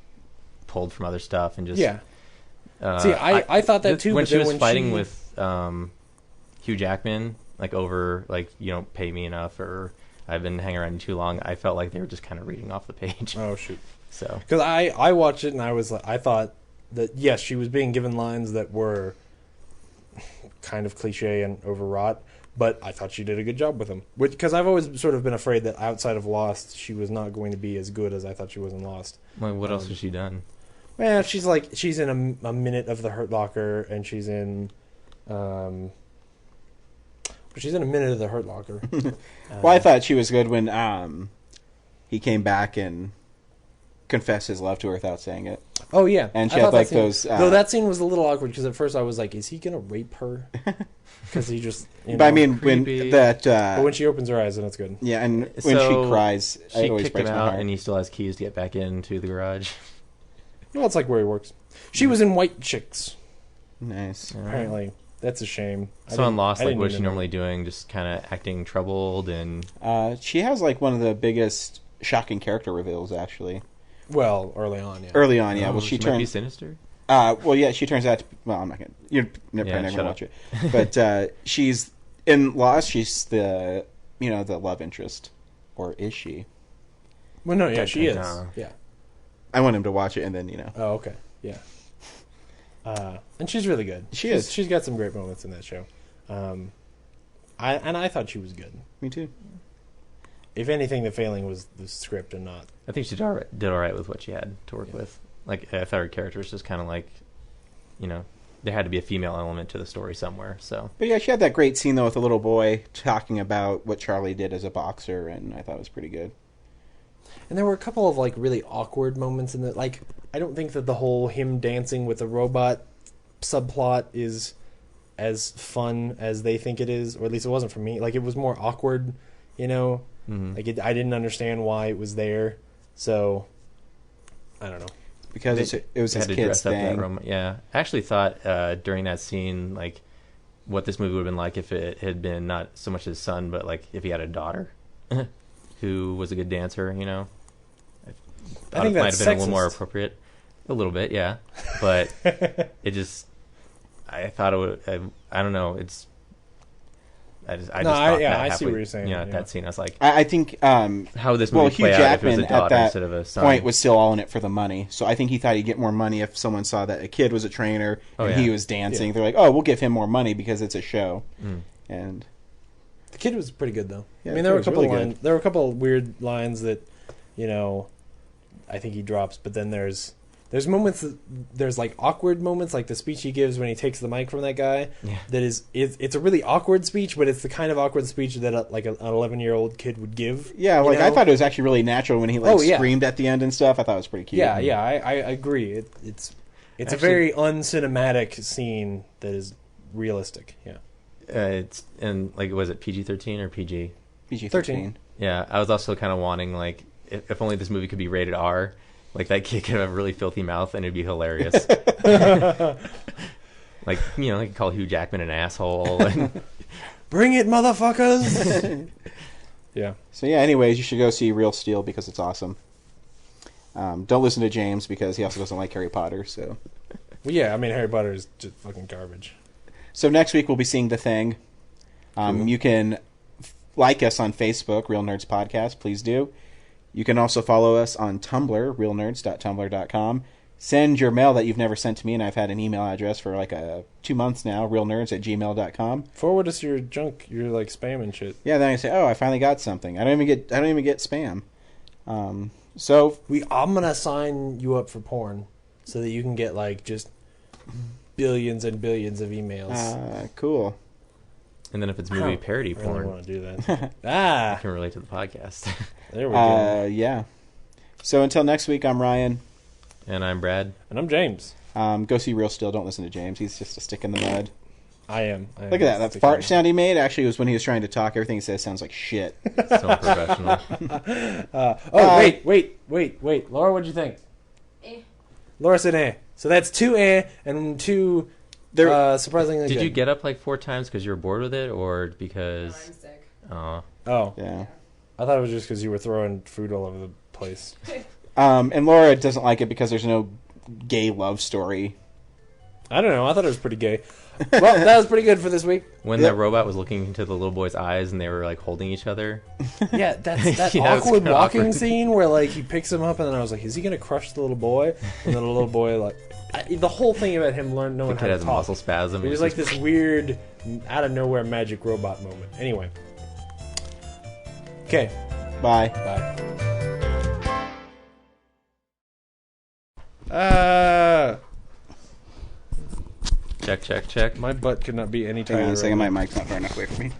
pulled from other stuff and just See, I thought that too. When but she then was fighting with Hugh Jackman, like over like you don't pay me enough or I've been hanging around you too long, I felt like they were just kind of reading off the page. Oh shoot! So because I watched it and I thought that yes, she was being given lines that were kind of cliche and overwrought, but I thought she did a good job with them. Because I've always sort of been afraid that outside of Lost, she was not going to be as good as I thought she was in Lost. Like, what else has she done? Well, she's in a minute of the Hurt Locker, and she's in, she's in a minute of the Hurt Locker. Well, I thought she was good when he came back and confessed his love to her without saying it. Oh yeah, and she had like those. Though that scene was a little awkward because at first I was like, "Is he gonna rape her?" Because he just. But I mean, creepy. when that. But when she opens her eyes, then it's good. Yeah, and when she cries, she it always kicked breaks him my out, heart. and he still has keys to get back into the garage. Well, it's like where he works. She was in White Chicks. Nice. Apparently, that's a shame. So on Lost, I like, didn't what is she even know. normally doing? Just kind of acting troubled and... She has like one of the biggest shocking character reveals, actually. Well, early on, yeah. Early on, yeah. Oh, Well, she she might be turns. sinister? Well, yeah, she turns out to. Well, I'm not gonna. You're probably Yeah, not shut gonna up. watch it. But she's in Lost. She's the the love interest, or is she? Well, no, yeah, she is. No. Yeah. I want him to watch it, and then Oh, okay. Yeah. And she's really good. She is. She's got some great moments in that show. I thought she was good. Me too. If anything, the failing was the script and not. I think she did all right with what she had to work with. Like, I thought her character was just kind of like, there had to be a female element to the story somewhere, so... But yeah, she had that great scene though with the little boy talking about what Charlie did as a boxer, and I thought it was pretty good. And there were a couple of like really awkward moments in the like. I don't think that the whole him dancing with the robot subplot is as fun as they think it is, or at least it wasn't for me. Like, it was more awkward, Mm-hmm. Like I didn't understand why it was there, so I don't know. Because it was his had to kid's dress up that thing. yeah, I actually thought during that scene, like, what this movie would have been like if it had been not so much his son, but like if he had a daughter who was a good dancer. I thought think it might that's have been a little more sexist. appropriate. A little bit, yeah, but it just, I thought it would. I don't know. It's. I just thought that I see halfway, what you're saying. at that scene, I was like, I think. how would this movie Well, play Hugh out if it was Jackman a daughter at that instead of a son? point was still all in it for the money. So I think he thought he'd get more money if someone saw that a kid was a trainer Oh, and yeah. he was dancing. They're like, oh, we'll give him more money because it's a show. And The kid was pretty good though. Yeah, I mean, the there were a kid was couple really lines. There were a couple of weird lines that, I think he drops. But then there's moments that there's like awkward moments, like the speech he gives when he takes the mic from that guy. Yeah. That it's a really awkward speech, but it's the kind of awkward speech that like an 11-year-old kid would give. yeah, you like I know? thought it was actually really natural when he screamed at the end and stuff. I thought it was pretty cute. Yeah, I agree. It's a Actually- very uncinematic scene that is realistic. Yeah. It's and like, was it PG-13 or PG? PG-13. Yeah, I was also kind of wanting, like, if only this movie could be rated R, like that kid could have a really filthy mouth and it'd be hilarious. Like, like call Hugh Jackman an asshole. And Bring it, motherfuckers! Yeah. So yeah, anyways, you should go see Real Steel because it's awesome. Don't listen to James because he also doesn't like Harry Potter. So Well, yeah, I mean, Harry Potter is just fucking garbage. next week we'll be seeing The Thing. You can like us on Facebook, Real Nerds Podcast. Please do. You can also follow us on Tumblr, realnerds.tumblr.com. Send your mail that you've never sent to me, and I've had an email address for like 2 months now, realnerds@gmail.com. Forward us your junk, your like spam and shit. Yeah, then I say, oh, I finally got something. I don't even get spam. So I'm gonna sign you up for porn so that you can get like just billions and billions of emails. cool. and then if it's movie parody I really porn, want to do that. Ah, I can relate to the podcast. there we go. Yeah. So until next week, I'm Ryan. And I'm Brad. And I'm James. Go see Real Steel. Don't listen to James. He's just a stick in the mud. I am. Look at that. That fart sound he made actually was when he was trying to talk. Everything he says sounds like shit. So professional. Wait. Laura, what'd you think? Laura said eh. So that's 2 eh and 2 surprisingly Did good. you get up like 4 times because you were bored with it, or because... I'm sick. Oh. Yeah. I thought it was just because you were throwing food all over the place. And Laura doesn't like it because there's no gay love story. I don't know. I thought it was pretty gay. Well, that was pretty good for this week. When the robot was looking into the little boy's eyes and they were like holding each other. Yeah, that Yeah, it's awkward kinda walking awkward. scene where like he picks him up and then I was like, is he gonna crush the little boy? And then the little boy like the whole thing about him knowing The how kid to has a talk. muscle spasm. It was like this weird out of nowhere magic robot moment. Anyway. Okay. Bye. Check. My butt could not be any tighter. Hang on a second. right My now. mic's not far enough away from me.